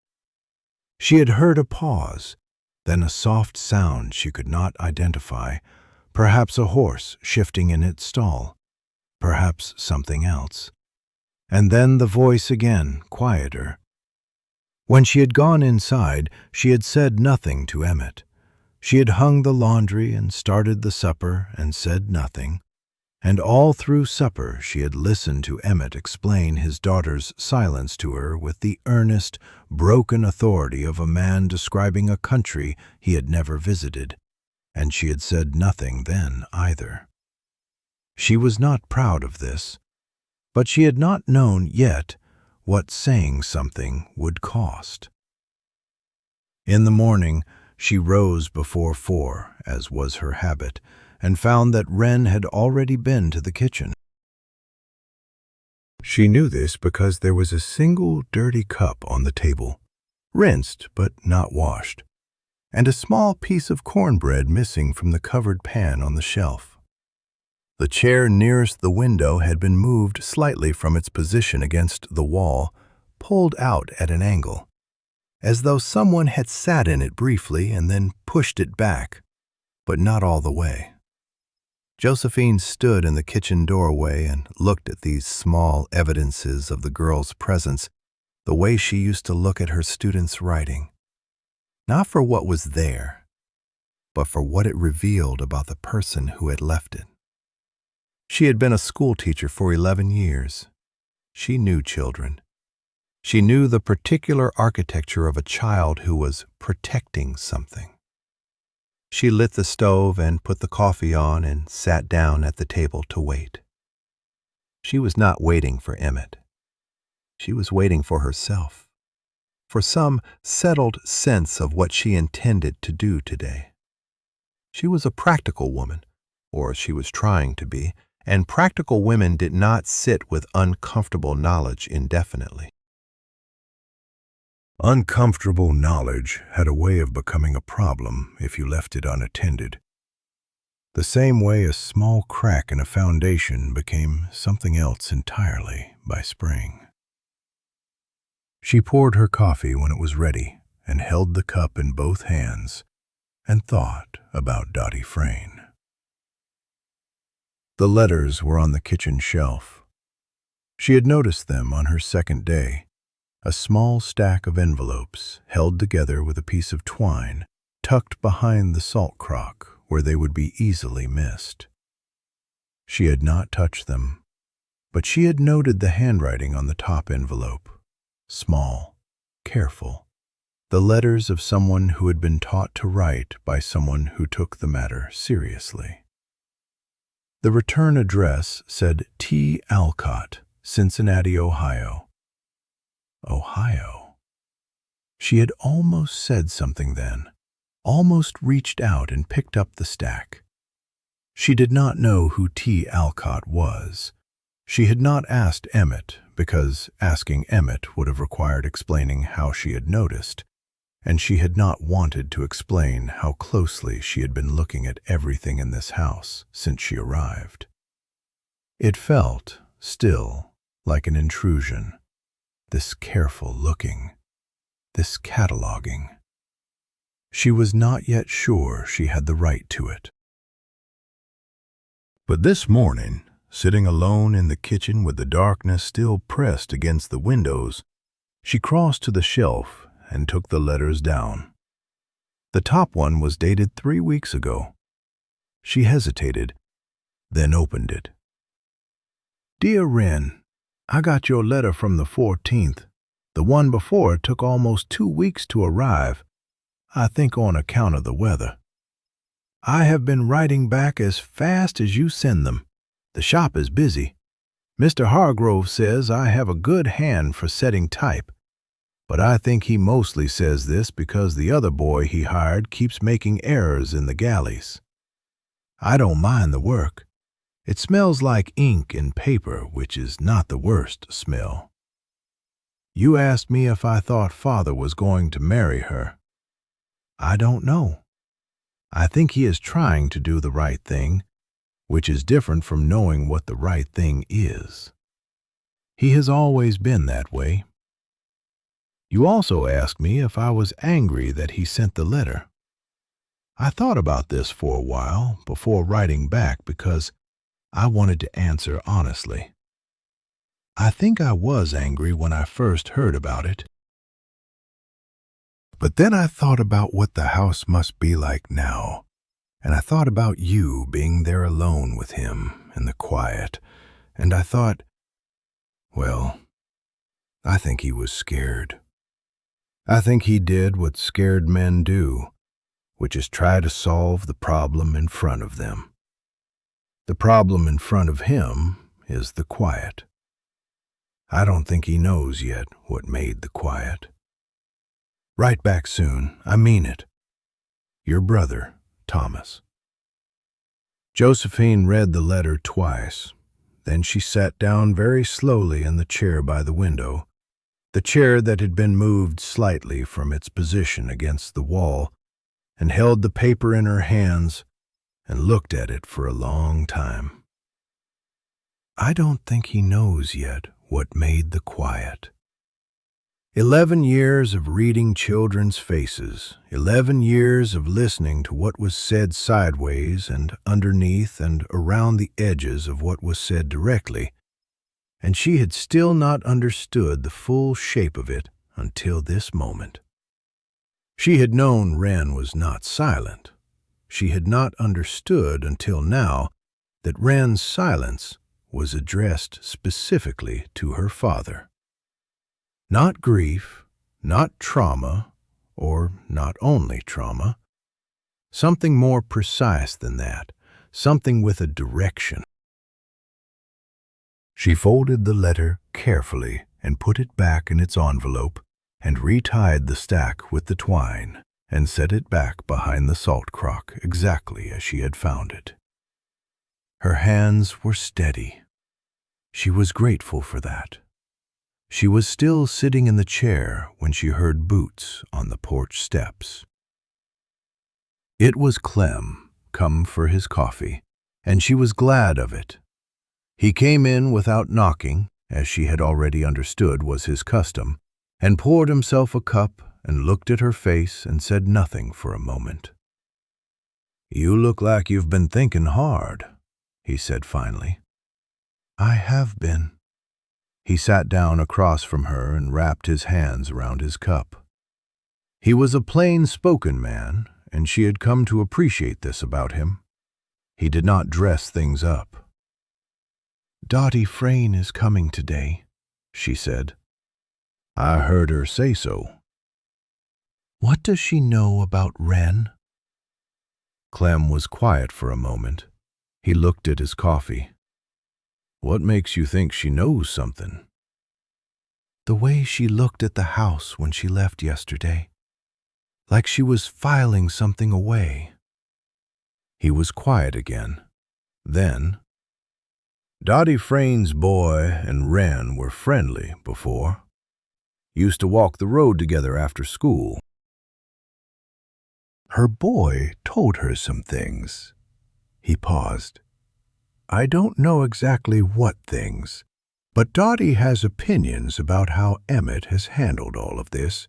She had heard a pause, then a soft sound she could not identify, perhaps a horse shifting in its stall, perhaps something else. And then the voice again, quieter. When she had gone inside, she had said nothing to Emmett. She had hung the laundry and started the supper and said nothing. And all through supper she had listened to Emmett explain his daughter's silence to her with the earnest, broken authority of a man describing a country he had never visited, and she had said nothing then either. She was not proud of this, but she had not known yet what saying something would cost. In the morning she rose before 4, as was her habit, and found that Wren had already been to the kitchen. She knew this because there was a single dirty cup on the table, rinsed but not washed, and a small piece of cornbread missing from the covered pan on the shelf. The chair nearest the window had been moved slightly from its position against the wall, pulled out at an angle, as though someone had sat in it briefly and then pushed it back, but not all the way. Josephine stood in the kitchen doorway and looked at these small evidences of the girl's presence the way she used to look at her students' writing, not for what was there, but for what it revealed about the person who had left it. She had been a schoolteacher for 11 years. She knew children. She knew the particular architecture of a child who was protecting something. She lit the stove and put the coffee on and sat down at the table to wait. She was not waiting for Emmett. She was waiting for herself, for some settled sense of what she intended to do today. She was a practical woman, or she was trying to be, and practical women did not sit with uncomfortable knowledge indefinitely. Uncomfortable knowledge had a way of becoming a problem if you left it unattended. The same way a small crack in a foundation became something else entirely by spring. She poured her coffee when it was ready and held the cup in both hands and thought about Dottie Frayne. The letters were on the kitchen shelf. She had noticed them on her second day. A small stack of envelopes held together with a piece of twine tucked behind the salt crock where they would be easily missed. She had not touched them, but she had noted the handwriting on the top envelope. Small, careful, the letters of someone who had been taught to write by someone who took the matter seriously. The return address said T. Alcott, Cincinnati, Ohio, Ohio. She had almost said something then, almost reached out and picked up the stack. She did not know who T. Alcott was. She had not asked Emmett, because asking Emmett would have required explaining how she had noticed, and she had not wanted to explain how closely she had been looking at everything in this house since she arrived. It felt, still, like an intrusion, this careful looking, this cataloging. She was not yet sure she had the right to it. But this morning, sitting alone in the kitchen with the darkness still pressed against the windows, she crossed to the shelf and took the letters down. The top one was dated 3 weeks ago. She hesitated, then opened it. Dear Wren, I got your letter from the 14th. The one before took almost 2 weeks to arrive, I think on account of the weather. I have been writing back as fast as you send them. The shop is busy. Mr. Hargrove says I have a good hand for setting type, but I think he mostly says this because the other boy he hired keeps making errors in the galleys. I don't mind the work. It smells like ink and paper, which is not the worst smell. You asked me if I thought Father was going to marry her. I don't know. I think he is trying to do the right thing, which is different from knowing what the right thing is. He has always been that way. You also asked me if I was angry that he sent the letter. I thought about this for a while before writing back because I wanted to answer honestly. I think I was angry when I first heard about it. But then I thought about what the house must be like now, and I thought about you being there alone with him in the quiet, and I thought, well, I think he was scared. I think he did what scared men do, which is try to solve the problem in front of them. The problem in front of him is the quiet. I don't think he knows yet what made the quiet. Write back soon, I mean it. Your brother, Thomas. Josephine read the letter twice. Then she sat down very slowly in the chair by the window, the chair that had been moved slightly from its position against the wall, and held the paper in her hands and looked at it for a long time. I don't think he knows yet what made the quiet. 11 years of reading children's faces, 11 years of listening to what was said sideways and underneath and around the edges of what was said directly, and she had still not understood the full shape of it until this moment. She had known Wren was not silent. She had not understood until now that Wren's silence was addressed specifically to her father. Not grief, not trauma, or not only trauma. Something more precise than that, something with a direction. She folded the letter carefully and put it back in its envelope and retied the stack with the twine and set it back behind the salt crock exactly as she had found it. Her hands were steady. She was grateful for that. She was still sitting in the chair when she heard boots on the porch steps. It was Clem, come for his coffee, and she was glad of it. He came in without knocking, as she had already understood was his custom, and poured himself a cup and looked at her face and said nothing for a moment. "You look like you've been thinking hard," he said finally. "I have been." He sat down across from her and wrapped his hands around his cup. He was a plain-spoken man, and she had come to appreciate this about him. He did not dress things up. "Dottie Frayne is coming today," she said. "I heard her say so." "What does she know about Wren?" Clem was quiet for a moment. He looked at his coffee. "What makes you think she knows something?" The way she looked at the house when she left yesterday, like she was filing something away. He was quiet again. Then, Dottie Frain's boy and Wren were friendly before. Used to walk the road together after school. Her boy told her some things. He paused. I don't know exactly what things, but Dottie has opinions about how Emmett has handled all of this,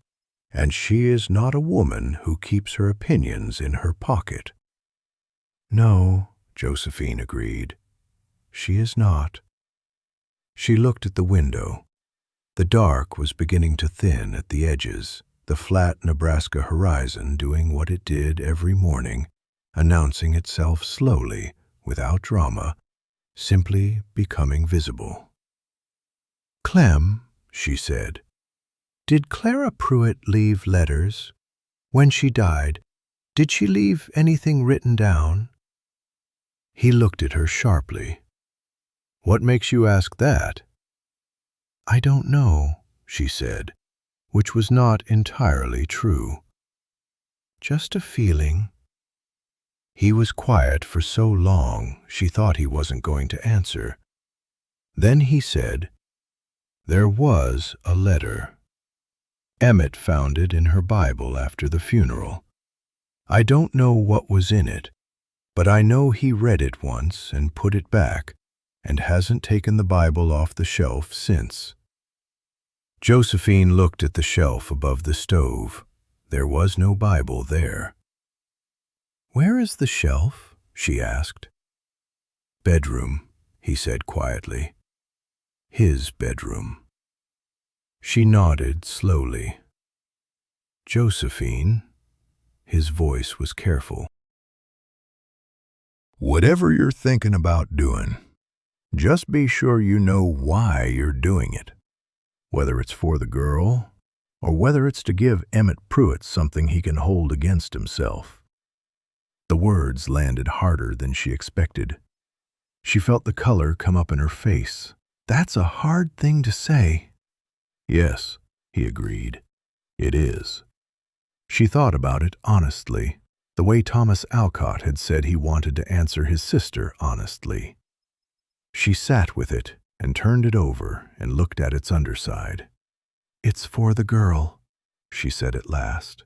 and she is not a woman who keeps her opinions in her pocket. No, Josephine agreed. She is not. She looked at the window. The dark was beginning to thin at the edges, the flat Nebraska horizon doing what it did every morning, announcing itself slowly, without drama, simply becoming visible. Clem, she said, did Clara Pruitt leave letters? When she died, did she leave anything written down? He looked at her sharply. What makes you ask that? I don't know, she said, which was not entirely true. Just a feeling. He was quiet for so long she thought he wasn't going to answer. Then he said, there was a letter. Emmett found it in her Bible after the funeral. I don't know what was in it, but I know he read it once and put it back, and hasn't taken the Bible off the shelf since. Josephine looked at the shelf above the stove. There was no Bible there. Where is the shelf? She asked. Bedroom, he said quietly. His bedroom. She nodded slowly. Josephine, his voice was careful. Whatever you're thinking about doing, just be sure you know why you're doing it. Whether it's for the girl, or whether it's to give Emmett Pruitt something he can hold against himself. The words landed harder than she expected. She felt the color come up in her face. That's a hard thing to say. Yes, he agreed. It is. She thought about it honestly, the way Thomas Alcott had said he wanted to answer his sister honestly. She sat with it and turned it over and looked at its underside. It's for the girl, she said at last.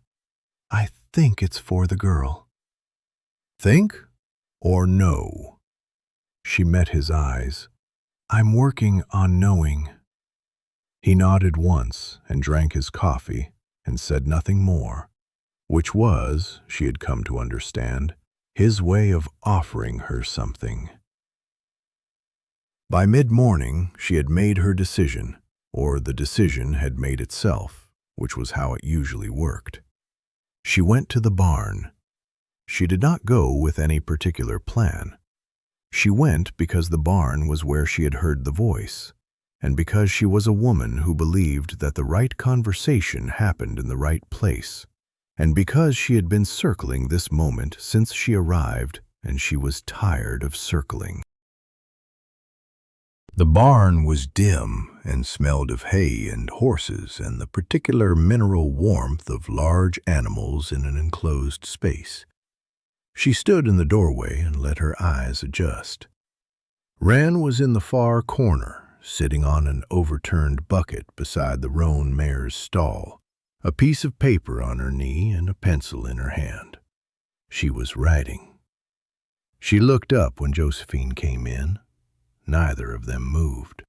I think it's for the girl. Think or know? She met his eyes. I'm working on knowing. He nodded once and drank his coffee and said nothing more, which was, she had come to understand, his way of offering her something. By mid-morning, she had made her decision, or the decision had made itself, which was how it usually worked. She went to the barn. She did not go with any particular plan. She went because the barn was where she had heard the voice, and because she was a woman who believed that the right conversation happened in the right place, and because she had been circling this moment since she arrived, and she was tired of circling. The barn was dim and smelled of hay and horses and the particular mineral warmth of large animals in an enclosed space. She stood in the doorway and let her eyes adjust. Wren was in the far corner, sitting on an overturned bucket beside the roan mare's stall, a piece of paper on her knee and a pencil in her hand. She was writing. She looked up when Josephine came in. Neither of them moved.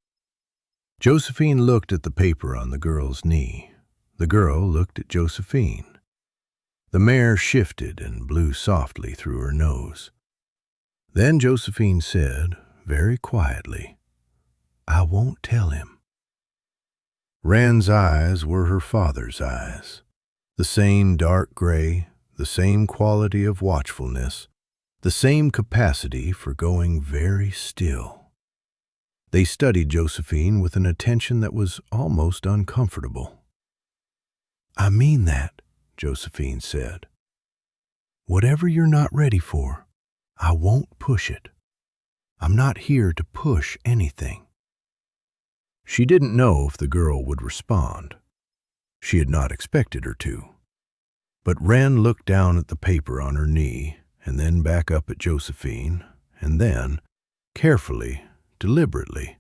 Josephine looked at the paper on the girl's knee. The girl looked at Josephine. The mare shifted and blew softly through her nose. Then Josephine said, very quietly, I won't tell him. Wren's eyes were her father's eyes, the same dark gray, the same quality of watchfulness, the same capacity for going very still. They studied Josephine with an attention that was almost uncomfortable. I mean that, Josephine said. Whatever you're not ready for, I won't push it. I'm not here to push anything. She didn't know if the girl would respond. She had not expected her to. But Wren looked down at the paper on her knee, and then back up at Josephine, and then, carefully, deliberately,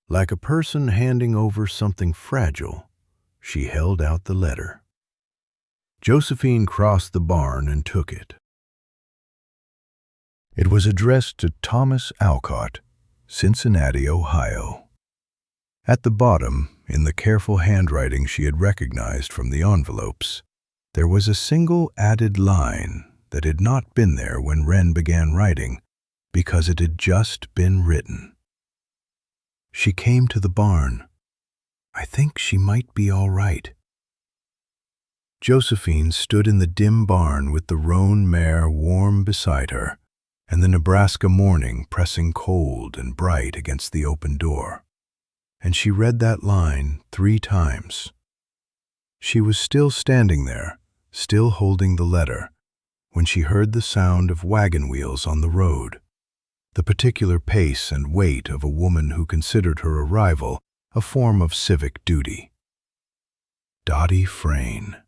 like a person handing over something fragile, she held out the letter. Josephine crossed the barn and took it. It was addressed to Thomas Alcott, Cincinnati, Ohio. At the bottom, in the careful handwriting she had recognized from the envelopes, there was a single added line that had not been there when Wren began writing, because it had just been written. She came to the barn. I think she might be all right. Josephine stood in the dim barn with the roan mare warm beside her, and the Nebraska morning pressing cold and bright against the open door. And she read that line 3 times. She was still standing there, still holding the letter, when she heard the sound of wagon wheels on the road, the particular pace and weight of a woman who considered her arrival a form of civic duty. Dottie Frayne.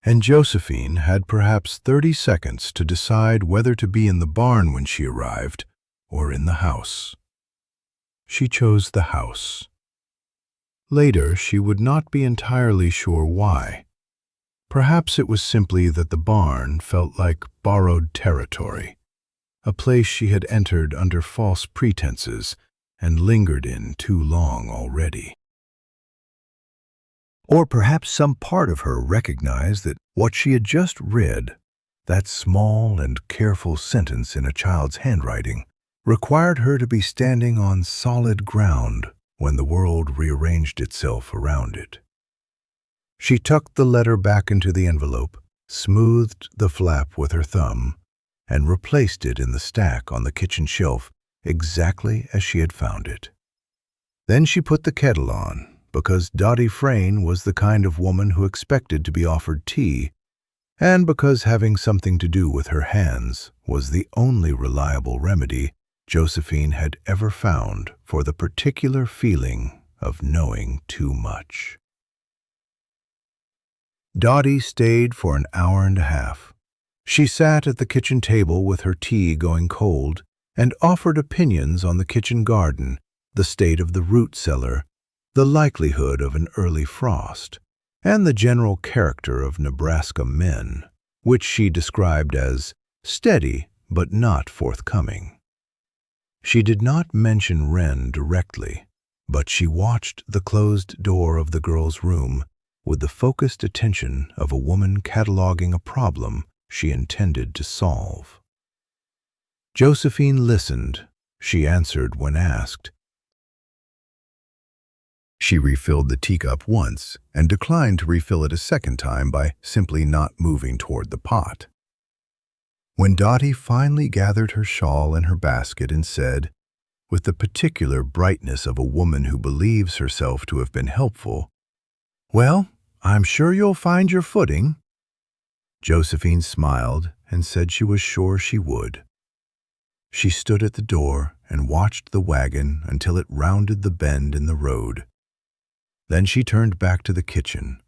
And Josephine had perhaps 30 seconds to decide whether to be in the barn when she arrived or in the house. She chose the house. Later, she would not be entirely sure why. Perhaps it was simply that the barn felt like borrowed territory, a place she had entered under false pretenses and lingered in too long already. Or perhaps some part of her recognized that what she had just read, that small and careful sentence in a child's handwriting, required her to be standing on solid ground when the world rearranged itself around it. She tucked the letter back into the envelope, smoothed the flap with her thumb, and replaced it in the stack on the kitchen shelf exactly as she had found it. Then she put the kettle on, because Dottie Frayne was the kind of woman who expected to be offered tea, and because having something to do with her hands was the only reliable remedy Josephine had ever found for the particular feeling of knowing too much. Dottie stayed for an hour and a half. She sat at the kitchen table with her tea going cold and offered opinions on the kitchen garden, the state of the root cellar, the likelihood of an early frost, and the general character of Nebraska men, which she described as steady but not forthcoming. She did not mention Wren directly, but she watched the closed door of the girl's room with the focused attention of a woman cataloging a problem she intended to solve. Josephine listened. She answered when asked. She refilled the teacup once and declined to refill it a second time by simply not moving toward the pot. When Dottie finally gathered her shawl and her basket and said, with the particular brightness of a woman who believes herself to have been helpful, "Well, I'm sure you'll find your footing," Josephine smiled and said she was sure she would. She stood at the door and watched the wagon until it rounded the bend in the road. Then she turned back to the kitchen.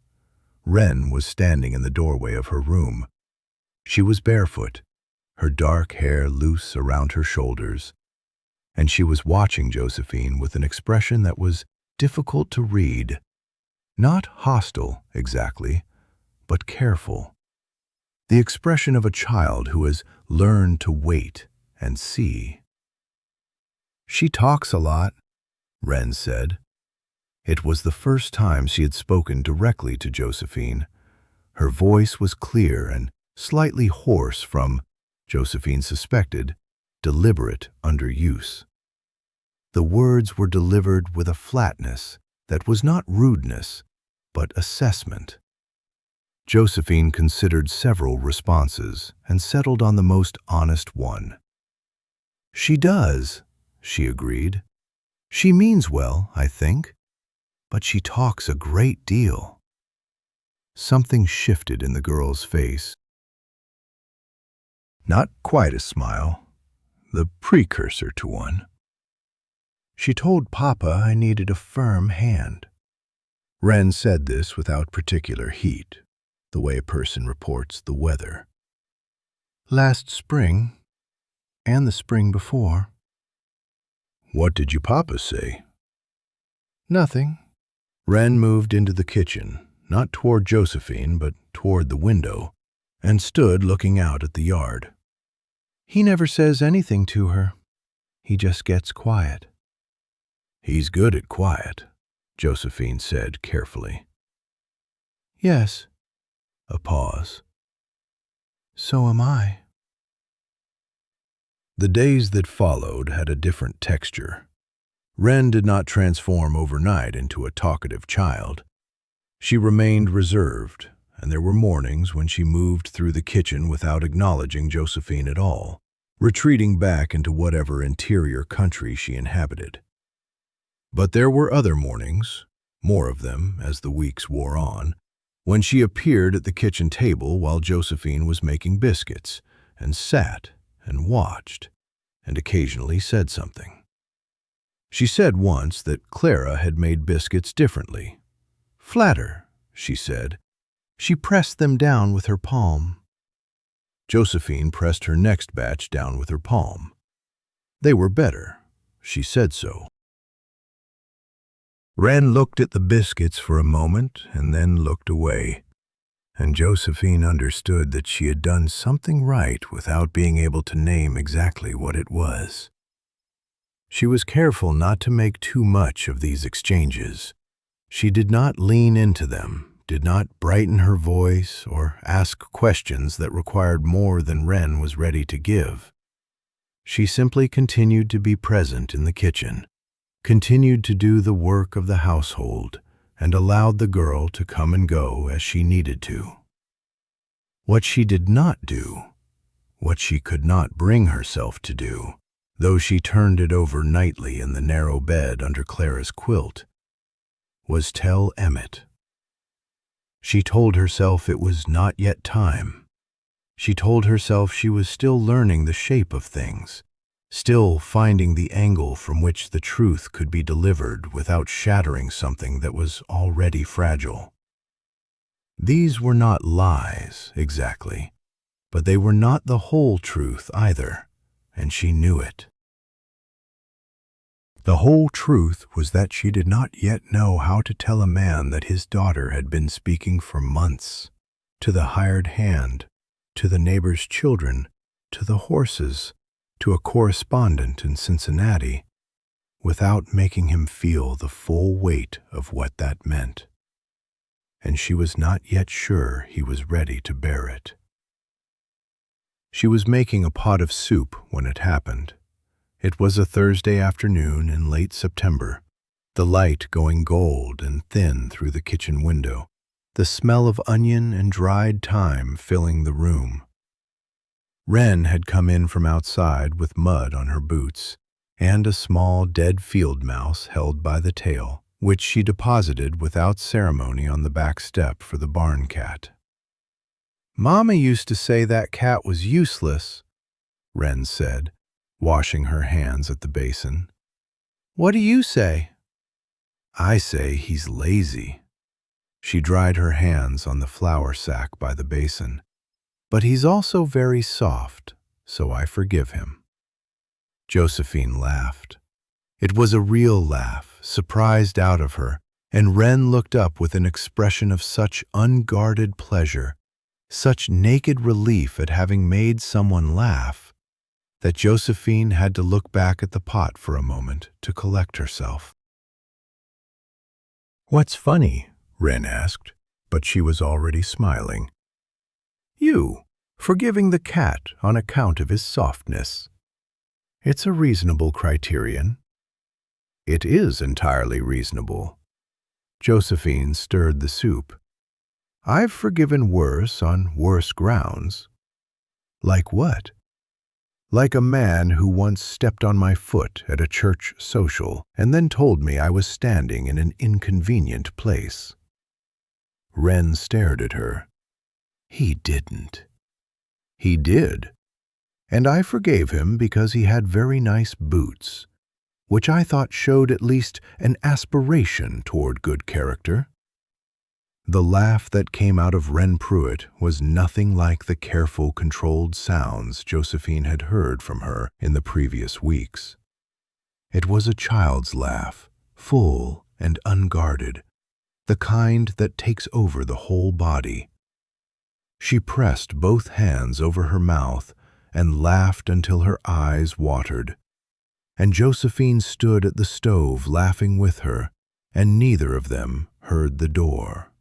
Wren was standing in the doorway of her room. She was barefoot, her dark hair loose around her shoulders, and she was watching Josephine with an expression that was difficult to read. Not hostile, exactly, but careful. The expression of a child who has learned to wait and see. "She talks a lot," Wren said. It was the first time she had spoken directly to Josephine. Her voice was clear and slightly hoarse from, Josephine suspected, deliberate underuse. The words were delivered with a flatness that was not rudeness, but assessment. Josephine considered several responses and settled on the most honest one. "She does," she agreed. "She means well, I think. But she talks a great deal." Something shifted in the girl's face. Not quite a smile, the precursor to one. She told Papa I needed a firm hand. Wren said this without particular heat, the way a person reports the weather. Last spring, and the spring before. What did your Papa say? Nothing. Wren moved into the kitchen, not toward Josephine, but toward the window, and stood looking out at the yard. He never says anything to her. He just gets quiet. He's good at quiet, Josephine said carefully. Yes. A pause. So am I. The days that followed had a different texture. Wren did not transform overnight into a talkative child. She remained reserved, and there were mornings when she moved through the kitchen without acknowledging Josephine at all, retreating back into whatever interior country she inhabited. But there were other mornings, more of them as the weeks wore on, when she appeared at the kitchen table while Josephine was making biscuits, and sat and watched, and occasionally said something. She said once that Clara had made biscuits differently. Flatter, she said. She pressed them down with her palm. Josephine pressed her next batch down with her palm. They were better. She said so. Wren looked at the biscuits for a moment and then looked away, and Josephine understood that she had done something right without being able to name exactly what it was. She was careful not to make too much of these exchanges. She did not lean into them, did not brighten her voice or ask questions that required more than Wren was ready to give. She simply continued to be present in the kitchen, continued to do the work of the household, and allowed the girl to come and go as she needed to. What she did not do, what she could not bring herself to do, though she turned it over nightly in the narrow bed under Clara's quilt, was tell Emmett. She told herself it was not yet time. She told herself she was still learning the shape of things, still finding the angle from which the truth could be delivered without shattering something that was already fragile. These were not lies, exactly, but they were not the whole truth either, and she knew it. The whole truth was that she did not yet know how to tell a man that his daughter had been speaking for months, to the hired hand, to the neighbor's children, to the horses, to a correspondent in Cincinnati, without making him feel the full weight of what that meant. And she was not yet sure he was ready to bear it. She was making a pot of soup when it happened. It was a Thursday afternoon in late September, the light going gold and thin through the kitchen window, the smell of onion and dried thyme filling the room. Wren had come in from outside with mud on her boots and a small dead field mouse held by the tail, which she deposited without ceremony on the back step for the barn cat. "Mama used to say that cat was useless," Wren said, washing her hands at the basin. "What do you say?" "I say he's lazy." She dried her hands on the flour sack by the basin. "But he's also very soft, so I forgive him." Josephine laughed. It was a real laugh, surprised out of her, and Wren looked up with an expression of such unguarded pleasure, such naked relief at having made someone laugh, that Josephine had to look back at the pot for a moment to collect herself. "What's funny?" Wren asked, but she was already smiling. "You, forgiving the cat on account of his softness. It's a reasonable criterion." "It is entirely reasonable." Josephine stirred the soup. "I've forgiven worse on worse grounds." "Like what?" "Like a man who once stepped on my foot at a church social and then told me I was standing in an inconvenient place." Wren stared at her. "He didn't." "He did. And I forgave him because he had very nice boots. which I thought showed at least an aspiration toward good character. The laugh that came out of Emmett Pruitt was nothing like the careful, controlled sounds Josephine had heard from her in the previous weeks. It was a child's laugh, full and unguarded, the kind that takes over the whole body. She pressed both hands over her mouth and laughed until her eyes watered. And Josephine stood at the stove laughing with her, and neither of them heard the door.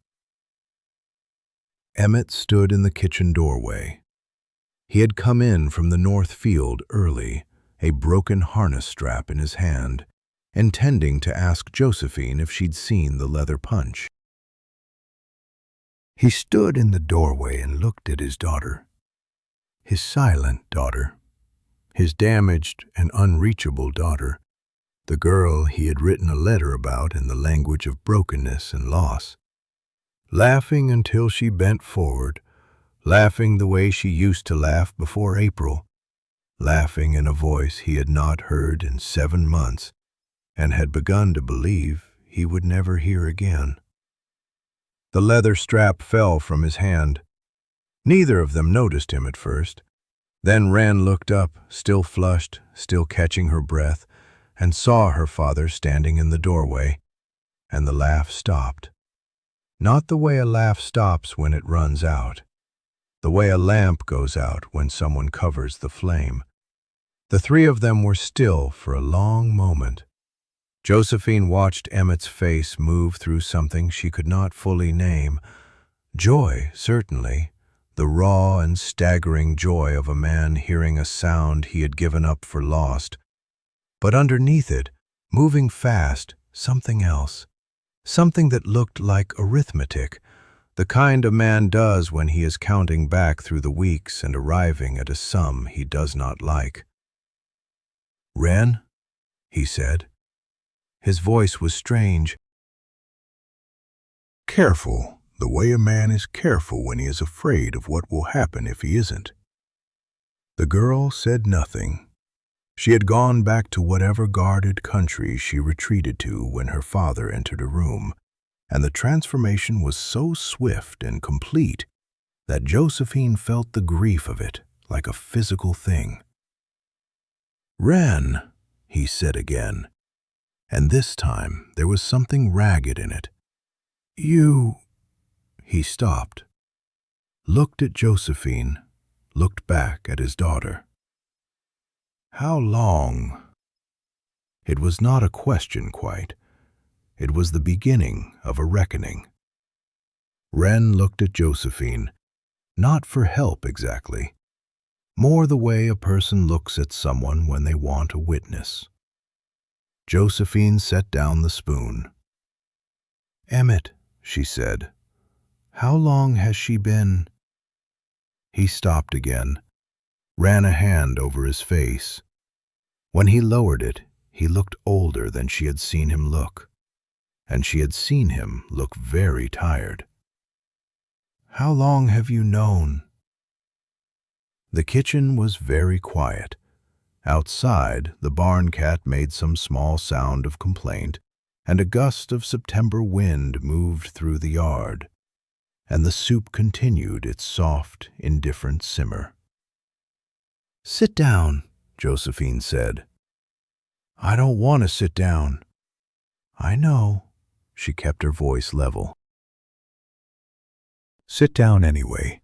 Emmett stood in the kitchen doorway. He had come in from the north field early, a broken harness strap in his hand, intending to ask Josephine if she'd seen the leather punch. He stood in the doorway and looked at his daughter, his silent daughter, his damaged and unreachable daughter, the girl he had written a letter about in the language of brokenness and loss, laughing until she bent forward, laughing the way she used to laugh before April, laughing in a voice he had not heard in 7 months and had begun to believe he would never hear again. The leather strap fell from his hand. Neither of them noticed him at first. Then Wren looked up, still flushed, still catching her breath, and saw her father standing in the doorway, and the laugh stopped. Not the way a laugh stops when it runs out, the way a lamp goes out when someone covers the flame. The three of them were still for a long moment. Josephine watched Emmett's face move through something she could not fully name. Joy, certainly, the raw and staggering joy of a man hearing a sound he had given up for lost. But underneath it, moving fast, something else. Something that looked like arithmetic, the kind a man does when he is counting back through the weeks and arriving at a sum he does not like. "Wren," he said. His voice was strange. "Careful, the way a man is careful when he is afraid of what will happen if he isn't." The girl said nothing. She had gone back to whatever guarded country she retreated to when her father entered a room, and the transformation was so swift and complete that Josephine felt the grief of it like a physical thing. "Wren," he said again, and this time there was something ragged in it. "You—" He stopped, looked at Josephine, looked back at his daughter. "How long?" It was not a question quite. It was the beginning of a reckoning. Wren looked at Josephine, not for help exactly, more the way a person looks at someone when they want a witness. Josephine set down the spoon. "Emmett," she said, "how long has she been—" He stopped again, ran a hand over his face. When he lowered it, he looked older than she had seen him look, and she had seen him look very tired. "How long have you known?" The kitchen was very quiet. Outside, the barn cat made some small sound of complaint, and a gust of September wind moved through the yard, and the soup continued its soft, indifferent simmer. "Sit down," Josephine said. "I don't want to sit down." "I know." She kept her voice level. "Sit down anyway."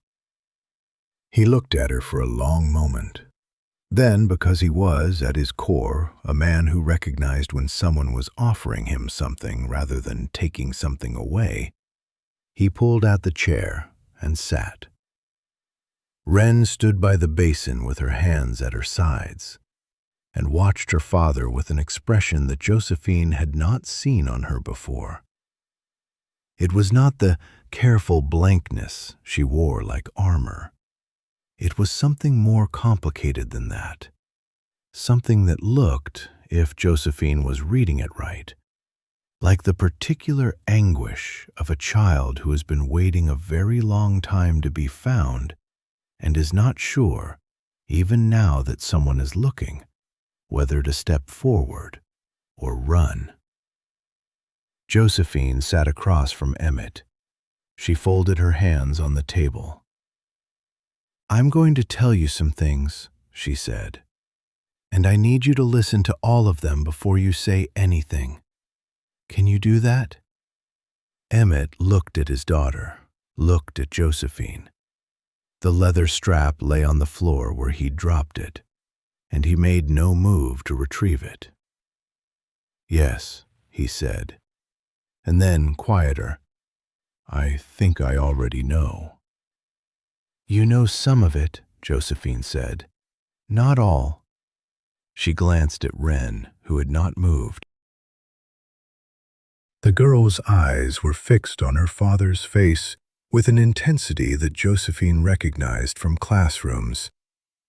He looked at her for a long moment. Then, because he was, at his core, a man who recognized when someone was offering him something rather than taking something away, he pulled out the chair and sat. Wren stood by the basin with her hands at her sides and watched her father with an expression that Josephine had not seen on her before. It was not the careful blankness she wore like armor. It was something more complicated than that, something that looked, if Josephine was reading it right, like the particular anguish of a child who has been waiting a very long time to be found and is not sure, even now that someone is looking, whether to step forward, or run. Josephine sat across from Emmett. She folded her hands on the table. "I'm going to tell you some things," she said, "and I need you to listen to all of them before you say anything. Can you do that?" Emmett looked at his daughter, looked at Josephine. The leather strap lay on the floor where he'd dropped it, and he made no move to retrieve it. "Yes," he said, and then, quieter, "I think I already know." "You know some of it," Josephine said. "Not all." She glanced at Wren, who had not moved. The girl's eyes were fixed on her father's face with an intensity that Josephine recognized from classrooms,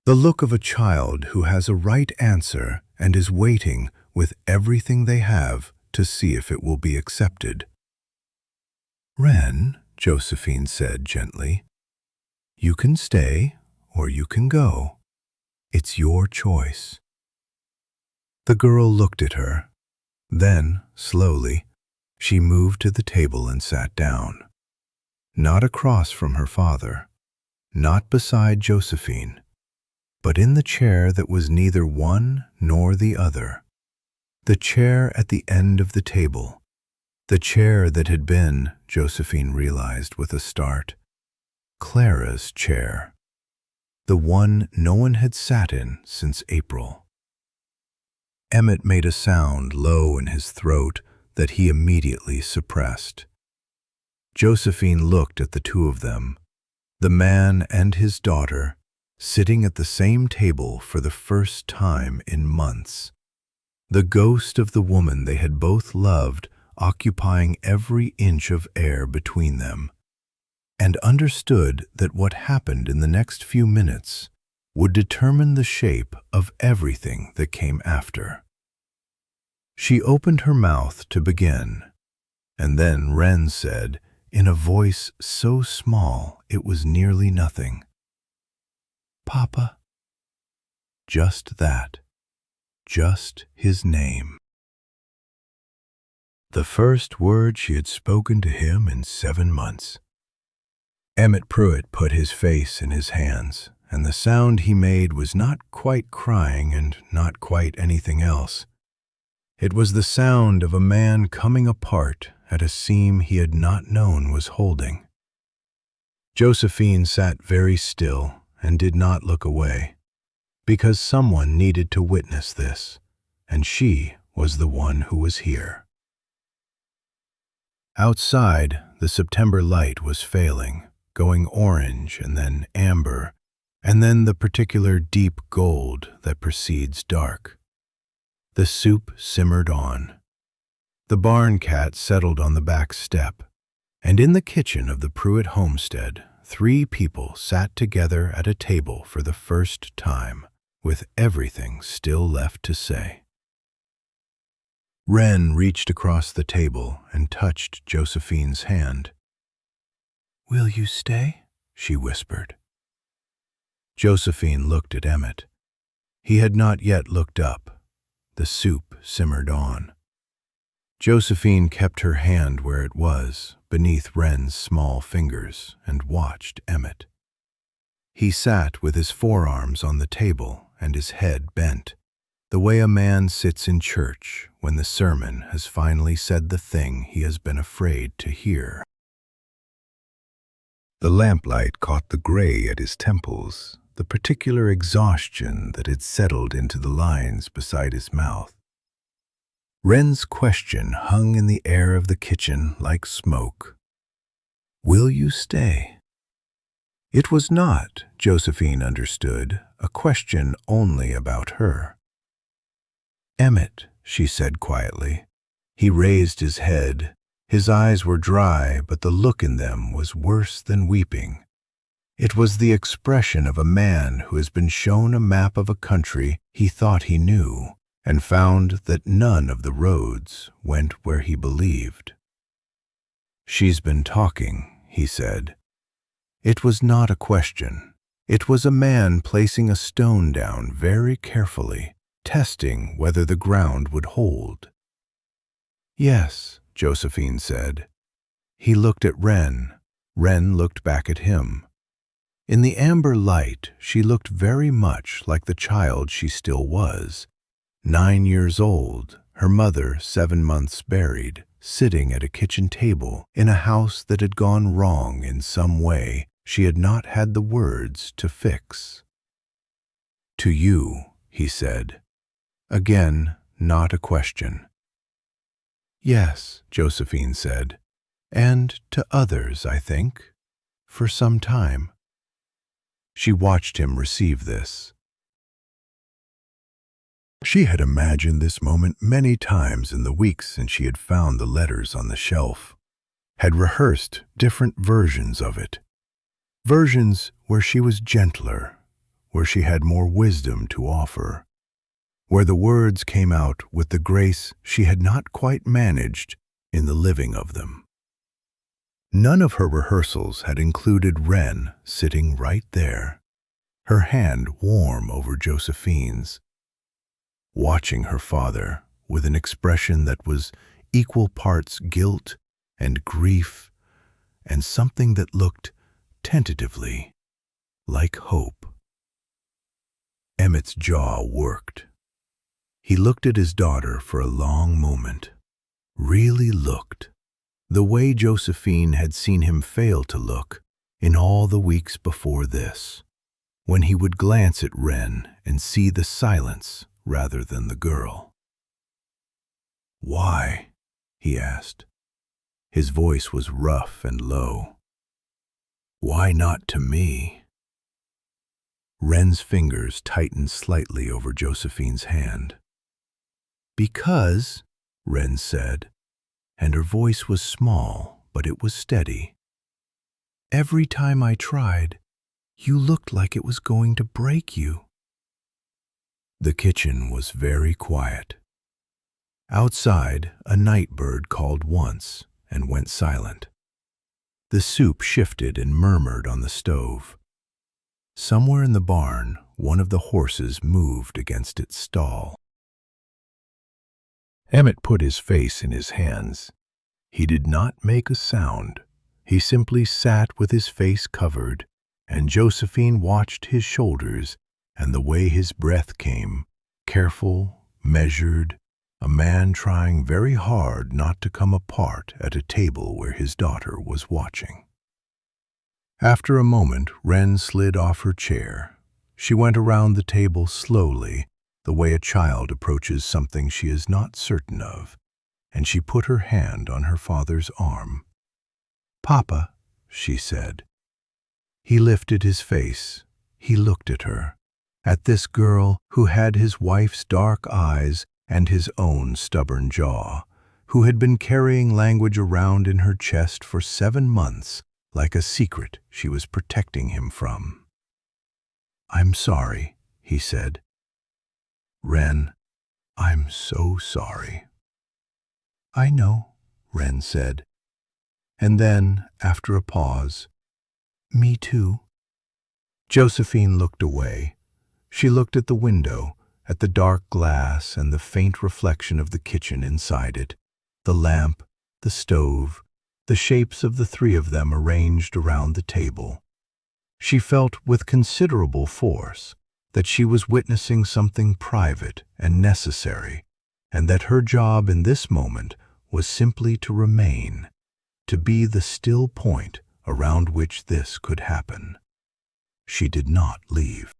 the look of a child who has a right answer and is waiting with everything they have to see if it will be accepted. "Wren," Josephine said gently, "you can stay or you can go. It's your choice." The girl looked at her. Then, slowly, she moved to the table and sat down. Not across from her father, not beside Josephine, but in the chair that was neither one nor the other. The chair at the end of the table. The chair that had been, Josephine realized with a start, Clara's chair. The one no one had sat in since April. Emmett made a sound low in his throat that he immediately suppressed. Josephine looked at the two of them, the man and his daughter, sitting at the same table for the first time in months. The ghost of the woman they had both loved occupying every inch of air between them, and understood that what happened in the next few minutes would determine the shape of everything that came after. She opened her mouth to begin, and then Wren said, in a voice so small it was nearly nothing, "Papa." Just that. Just his name. The first word she had spoken to him in 7 months. Emmett Pruitt put his face in his hands, and the sound he made was not quite crying and not quite anything else. It was the sound of a man coming apart at a seam he had not known was holding. Josephine sat very still and did not look away, because someone needed to witness this, and she was the one who was here. Outside, the September light was failing, going orange and then amber, and then the particular deep gold that precedes dark. The soup simmered on. The barn cat settled on the back step, and in the kitchen of the Pruitt homestead, 3 people sat together at a table for the first time, with everything still left to say. Wren reached across the table and touched Josephine's hand. "Will you stay?" she whispered. Josephine looked at Emmett. He had not yet looked up. The soup simmered on. Josephine kept her hand where it was, beneath Wren's small fingers, and watched Emmett. He sat with his forearms on the table and his head bent, the way a man sits in church when the sermon has finally said the thing he has been afraid to hear. The lamplight caught the gray at his temples, the particular exhaustion that had settled into the lines beside his mouth. Wren's question hung in the air of the kitchen like smoke. "Will you stay?" It was not, Josephine understood, a question only about her. "Emmett," she said quietly. He raised his head. His eyes were dry, but the look in them was worse than weeping. It was the expression of a man who has been shown a map of a country he thought he knew, and found that none of the roads went where he believed. "She's been talking," he said. It was not a question. It was a man placing a stone down very carefully, testing whether the ground would hold. "Yes," Josephine said. He looked at Wren. Wren looked back at him. In the amber light, she looked very much like the child she still was. 9 years old, her mother 7 months buried, sitting at a kitchen table in a house that had gone wrong in some way she had not had the words to fix. "To you," he said. Again, not a question. "Yes," Josephine said, "and to others, I think, for some time." She watched him receive this. She had imagined this moment many times in the weeks since she had found the letters on the shelf, had rehearsed different versions of it, versions where she was gentler, where she had more wisdom to offer, where the words came out with the grace she had not quite managed in the living of them. None of her rehearsals had included Wren sitting right there, her hand warm over Josephine's, watching her father with an expression that was equal parts guilt and grief and something that looked tentatively like hope. Emmett's jaw worked. He looked at his daughter for a long moment, really looked, the way Josephine had seen him fail to look in all the weeks before this, when he would glance at Wren and see the silence rather than the girl. "Why?" he asked. His voice was rough and low. "Why not to me?" Wren's fingers tightened slightly over Josephine's hand. "Because," Wren said, and her voice was small, but it was steady, "every time I tried, you looked like it was going to break you." The kitchen was very quiet. Outside, a night bird called once and went silent. The soup shifted and murmured on the stove. Somewhere in the barn, one of the horses moved against its stall. Emmett put his face in his hands. He did not make a sound. He simply sat with his face covered, and Josephine watched his shoulders and the way his breath came, careful, measured, a man trying very hard not to come apart at a table where his daughter was watching. After a moment, Wren slid off her chair. She went around the table slowly, the way a child approaches something she is not certain of, and she put her hand on her father's arm. "Papa," she said. He lifted his face. He looked at her, at this girl who had his wife's dark eyes and his own stubborn jaw, who had been carrying language around in her chest for 7 months like a secret she was protecting him from. "I'm sorry," he said. "Wren, I'm so sorry." "I know," Wren said. And then, after a pause, "Me too." Josephine looked away. She looked at the window, at the dark glass and the faint reflection of the kitchen inside it, the lamp, the stove, the shapes of the 3 of them arranged around the table. She felt with considerable force that she was witnessing something private and necessary, and that her job in this moment was simply to remain, to be the still point around which this could happen. She did not leave.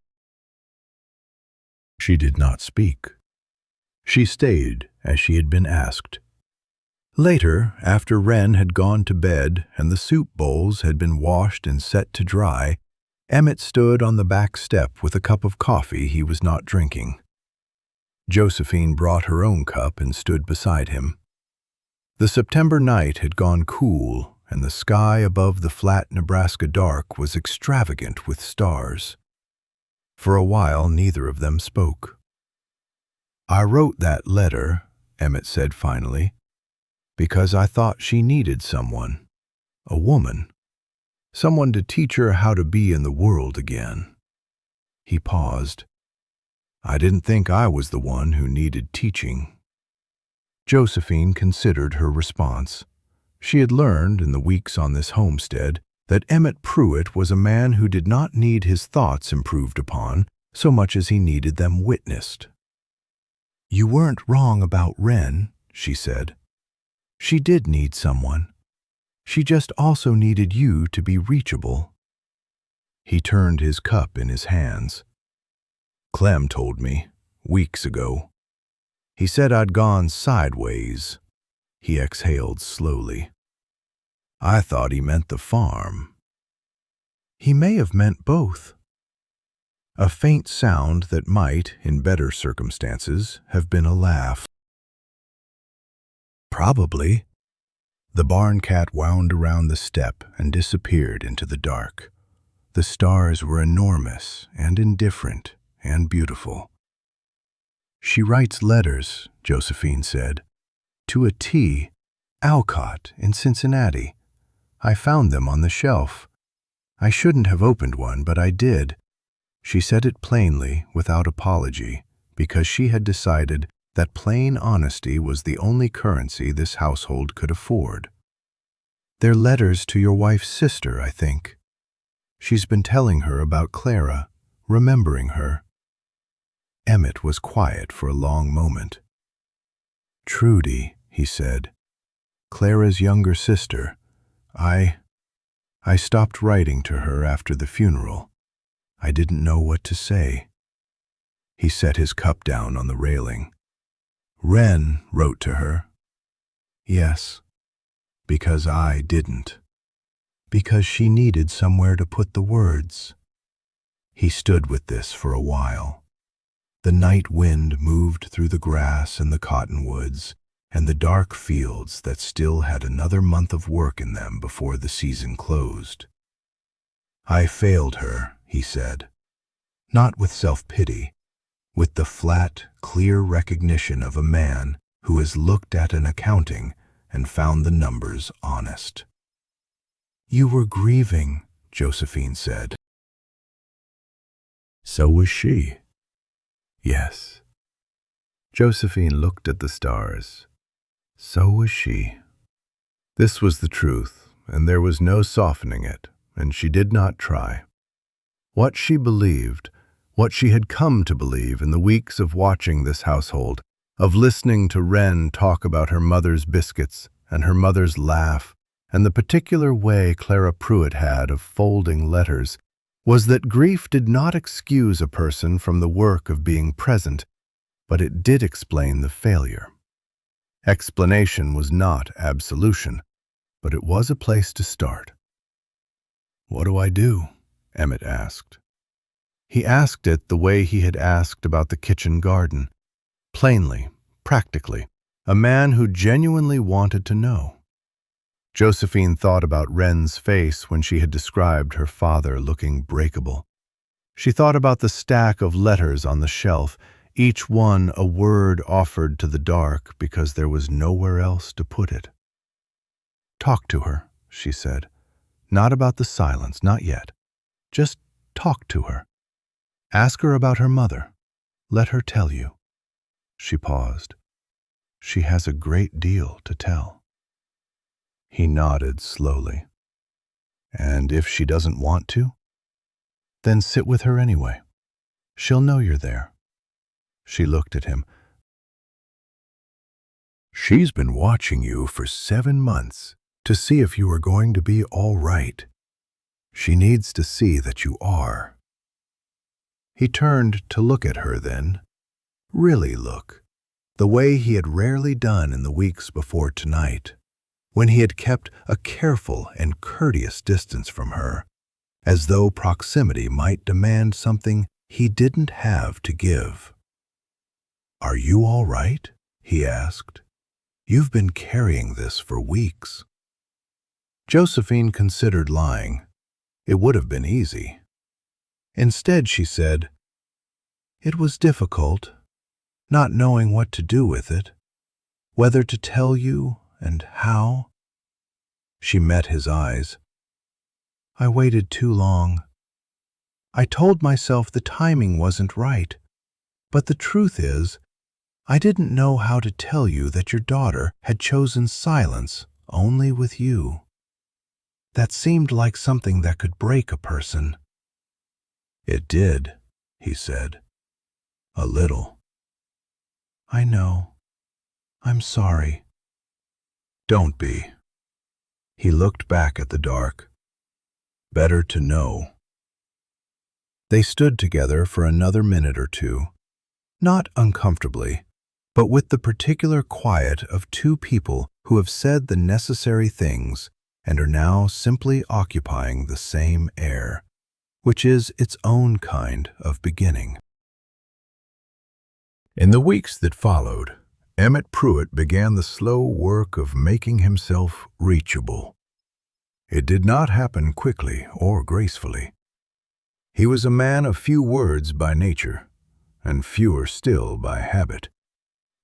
She did not speak. She stayed as she had been asked. Later, after Wren had gone to bed and the soup bowls had been washed and set to dry, Emmett stood on the back step with a cup of coffee he was not drinking. Josephine brought her own cup and stood beside him. The September night had gone cool, and the sky above the flat Nebraska dark was extravagant with stars. For a while, neither of them spoke. "I wrote that letter," Emmett said finally, "because I thought she needed someone, a woman, someone to teach her how to be in the world again." He paused. "I didn't think I was the one who needed teaching." Josephine considered her response. She had learned in the weeks on this homestead that Emmett Pruitt was a man who did not need his thoughts improved upon so much as he needed them witnessed. "You weren't wrong about Wren," she said. "She did need someone. She just also needed you to be reachable." He turned his cup in his hands. "Clem told me, weeks ago. He said I'd gone sideways." He exhaled slowly. "I thought he meant the farm." "He may have meant both." A faint sound that might, in better circumstances, have been a laugh. "Probably." The barn cat wound around the step and disappeared into the dark. The stars were enormous and indifferent and beautiful. "She writes letters," Josephine said, "to a T. Alcott in Cincinnati. I found them on the shelf. I shouldn't have opened one, but I did." She said it plainly, without apology, because she had decided that plain honesty was the only currency this household could afford. "They're letters to your wife's sister, I think. She's been telling her about Clara, remembering her." Emmett was quiet for a long moment. "Trudy," he said, "Clara's younger sister. I stopped writing to her after the funeral. I didn't know what to say." He set his cup down on the railing. "Wren wrote to her." "Yes, because I didn't. Because she needed somewhere to put the words." He stood with this for a while. The night wind moved through the grass and the cottonwoods and the dark fields that still had another month of work in them before the season closed. "I failed her," he said, not with self-pity, with the flat, clear recognition of a man who has looked at an accounting and found the numbers honest. "You were grieving," Josephine said. "So was she." "Yes." Josephine looked at the stars. So was she. This was the truth, and there was no softening it, and she did not try. What she believed, what she had come to believe in the weeks of watching this household, of listening to Wren talk about her mother's biscuits and her mother's laugh, and the particular way Clara Pruitt had of folding letters, was that grief did not excuse a person from the work of being present, but it did explain the failure. Explanation was not absolution, but it was a place to start. "What do I do?" Emmett asked. He asked it the way he had asked about the kitchen garden, plainly, practically, a man who genuinely wanted to know. Josephine thought about Wren's face when she had described her father looking breakable. She thought about the stack of letters on the shelf, each one a word offered to the dark because there was nowhere else to put it. "Talk to her," she said. "Not about the silence, not yet. Just talk to her. Ask her about her mother. Let her tell you." She paused. "She has a great deal to tell." He nodded slowly. "And if she doesn't want to? Then sit with her anyway. She'll know you're there." She looked at him. "She's been watching you for 7 months to see if you are going to be all right. She needs to see that you are." He turned to look at her then, really look, the way he had rarely done in the weeks before tonight, when he had kept a careful and courteous distance from her, as though proximity might demand something he didn't have to give. "Are you all right?" he asked. "You've been carrying this for weeks." Josephine considered lying. It would have been easy. Instead, she said, "It was difficult, not knowing what to do with it, whether to tell you and how." She met his eyes. "I waited too long. I told myself the timing wasn't right, but the truth is, I didn't know how to tell you that your daughter had chosen silence only with you. That seemed like something that could break a person." "It did," he said. "A little." "I know. I'm sorry." "Don't be." He looked back at the dark. "Better to know." They stood together for another minute or two, not uncomfortably, but with the particular quiet of two people who have said the necessary things and are now simply occupying the same air, which is its own kind of beginning. In the weeks that followed, Emmett Pruitt began the slow work of making himself reachable. It did not happen quickly or gracefully. He was a man of few words by nature, and fewer still by habit,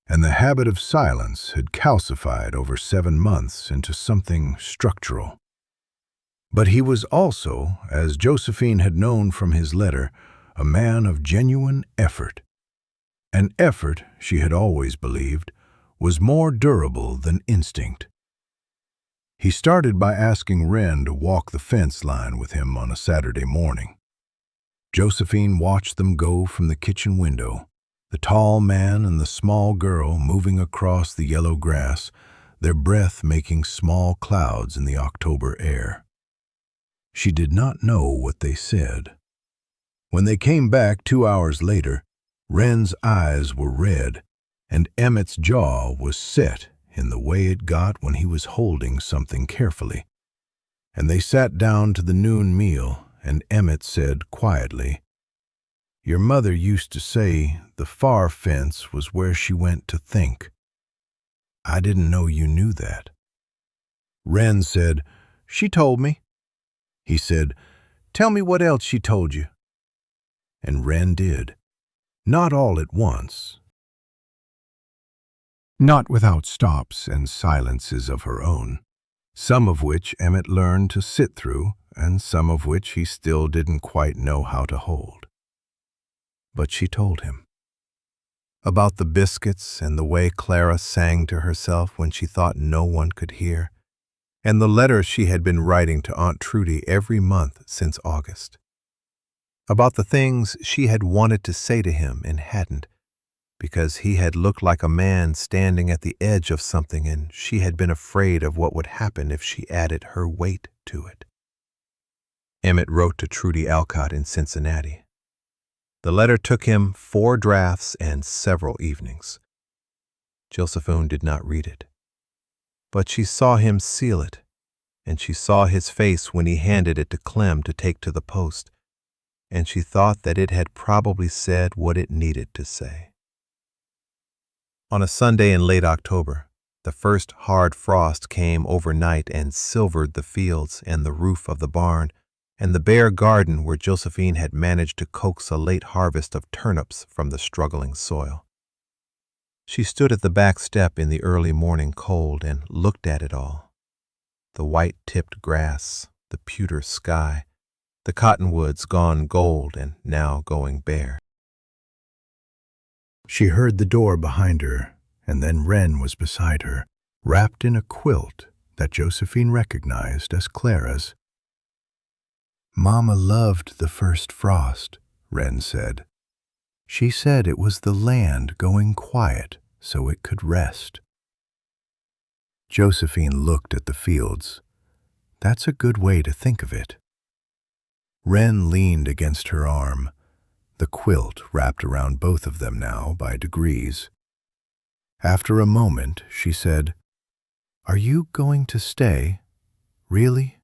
and the habit of silence had calcified over 7 months into something structural. But he was also, as Josephine had known from his letter, a man of genuine effort. An effort, she had always believed, was more durable than instinct. He started by asking Wren to walk the fence line with him on a Saturday morning. Josephine watched them go from the kitchen window, the tall man and the small girl moving across the yellow grass, their breath making small clouds in the October air. She did not know what they said. When they came back 2 hours later, Wren's eyes were red, and Emmett's jaw was set in the way it got when he was holding something carefully. And they sat down to the noon meal, and Emmett said quietly, "Your mother used to say the far fence was where she went to think. I didn't know you knew that." Wren said, "She told me." He said, "Tell me what else she told you." And Wren did. Not all at once. Not without stops and silences of her own, some of which Emmett learned to sit through, and some of which he still didn't quite know how to hold. But she told him. About the biscuits and the way Clara sang to herself when she thought no one could hear, and the letter she had been writing to Aunt Trudy every month since August. About the things she had wanted to say to him and hadn't, because he had looked like a man standing at the edge of something and she had been afraid of what would happen if she added her weight to it. Emmett wrote to Trudy Alcott in Cincinnati. The letter took him 4 drafts and several evenings. Josephine did not read it, but she saw him seal it, and she saw his face when he handed it to Clem to take to the post, and she thought that it had probably said what it needed to say. On a Sunday in late October, the first hard frost came overnight and silvered the fields and the roof of the barn and the bare garden where Josephine had managed to coax a late harvest of turnips from the struggling soil. She stood at the back step in the early morning cold and looked at it all. The white-tipped grass, the pewter sky, the cottonwoods gone gold and now going bare. She heard the door behind her, and then Wren was beside her, wrapped in a quilt that Josephine recognized as Clara's. "Mama loved the first frost," Wren said. "She said it was the land going quiet so it could rest." Josephine looked at the fields. That's a good way to think of it. Wren leaned against her arm, the quilt wrapped around both of them now by degrees. After a moment, she said, "Are you going to stay? Really?"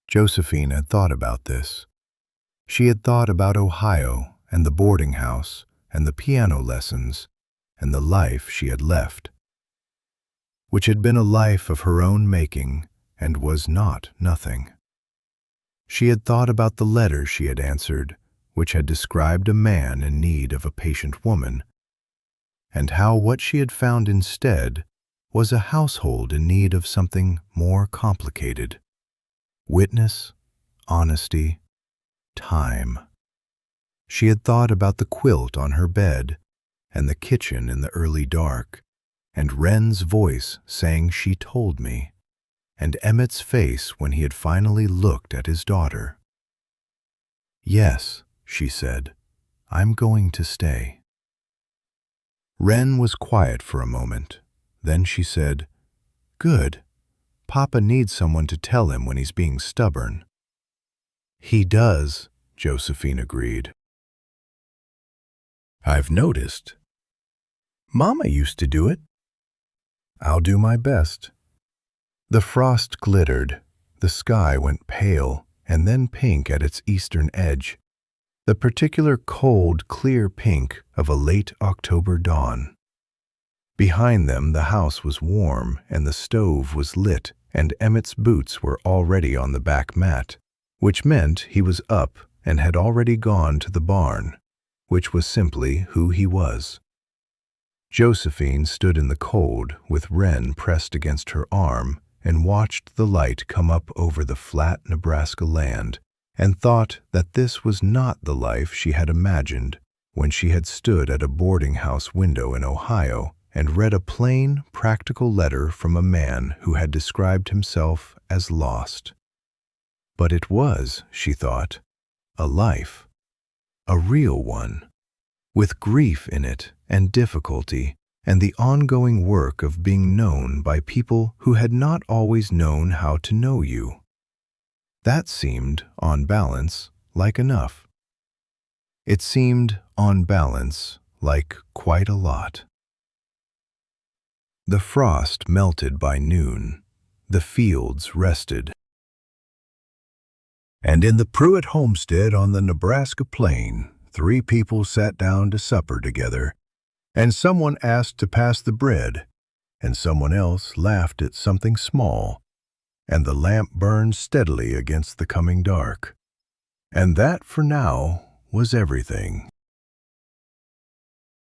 Josephine had thought about this. She had thought about Ohio and the boarding house and the piano lessons and the life she had left, which had been a life of her own making and was not nothing. She had thought about the letter she had answered, which had described a man in need of a patient woman, and how what she had found instead was a household in need of something more complicated. Witness, honesty, time. She had thought about the quilt on her bed and the kitchen in the early dark, and Wren's voice saying she told me, and Emmett's face when he had finally looked at his daughter. "Yes," she said, "I'm going to stay." Wren was quiet for a moment. Then she said, "Good. Papa needs someone to tell him when he's being stubborn." "He does," Josephine agreed. "I've noticed. Mama used to do it. I'll do my best." The frost glittered, the sky went pale and then pink at its eastern edge, the particular cold, clear pink of a late October dawn. Behind them the house was warm and the stove was lit, and Emmett's boots were already on the back mat, which meant he was up and had already gone to the barn, which was simply who he was. Josephine stood in the cold with Wren pressed against her arm and watched the light come up over the flat Nebraska land, and thought that this was not the life she had imagined when she had stood at a boarding house window in Ohio and read a plain, practical letter from a man who had described himself as lost. But it was, she thought, a life, a real one, with grief in it and difficulty and the ongoing work of being known by people who had not always known how to know you. That seemed, on balance, like enough. It seemed, on balance, like quite a lot. The frost melted by noon. The fields rested. And in the Pruitt homestead on the Nebraska plain, 3 people sat down to supper together, and someone asked to pass the bread, and someone else laughed at something small, and the lamp burned steadily against the coming dark. And that, for now, was everything.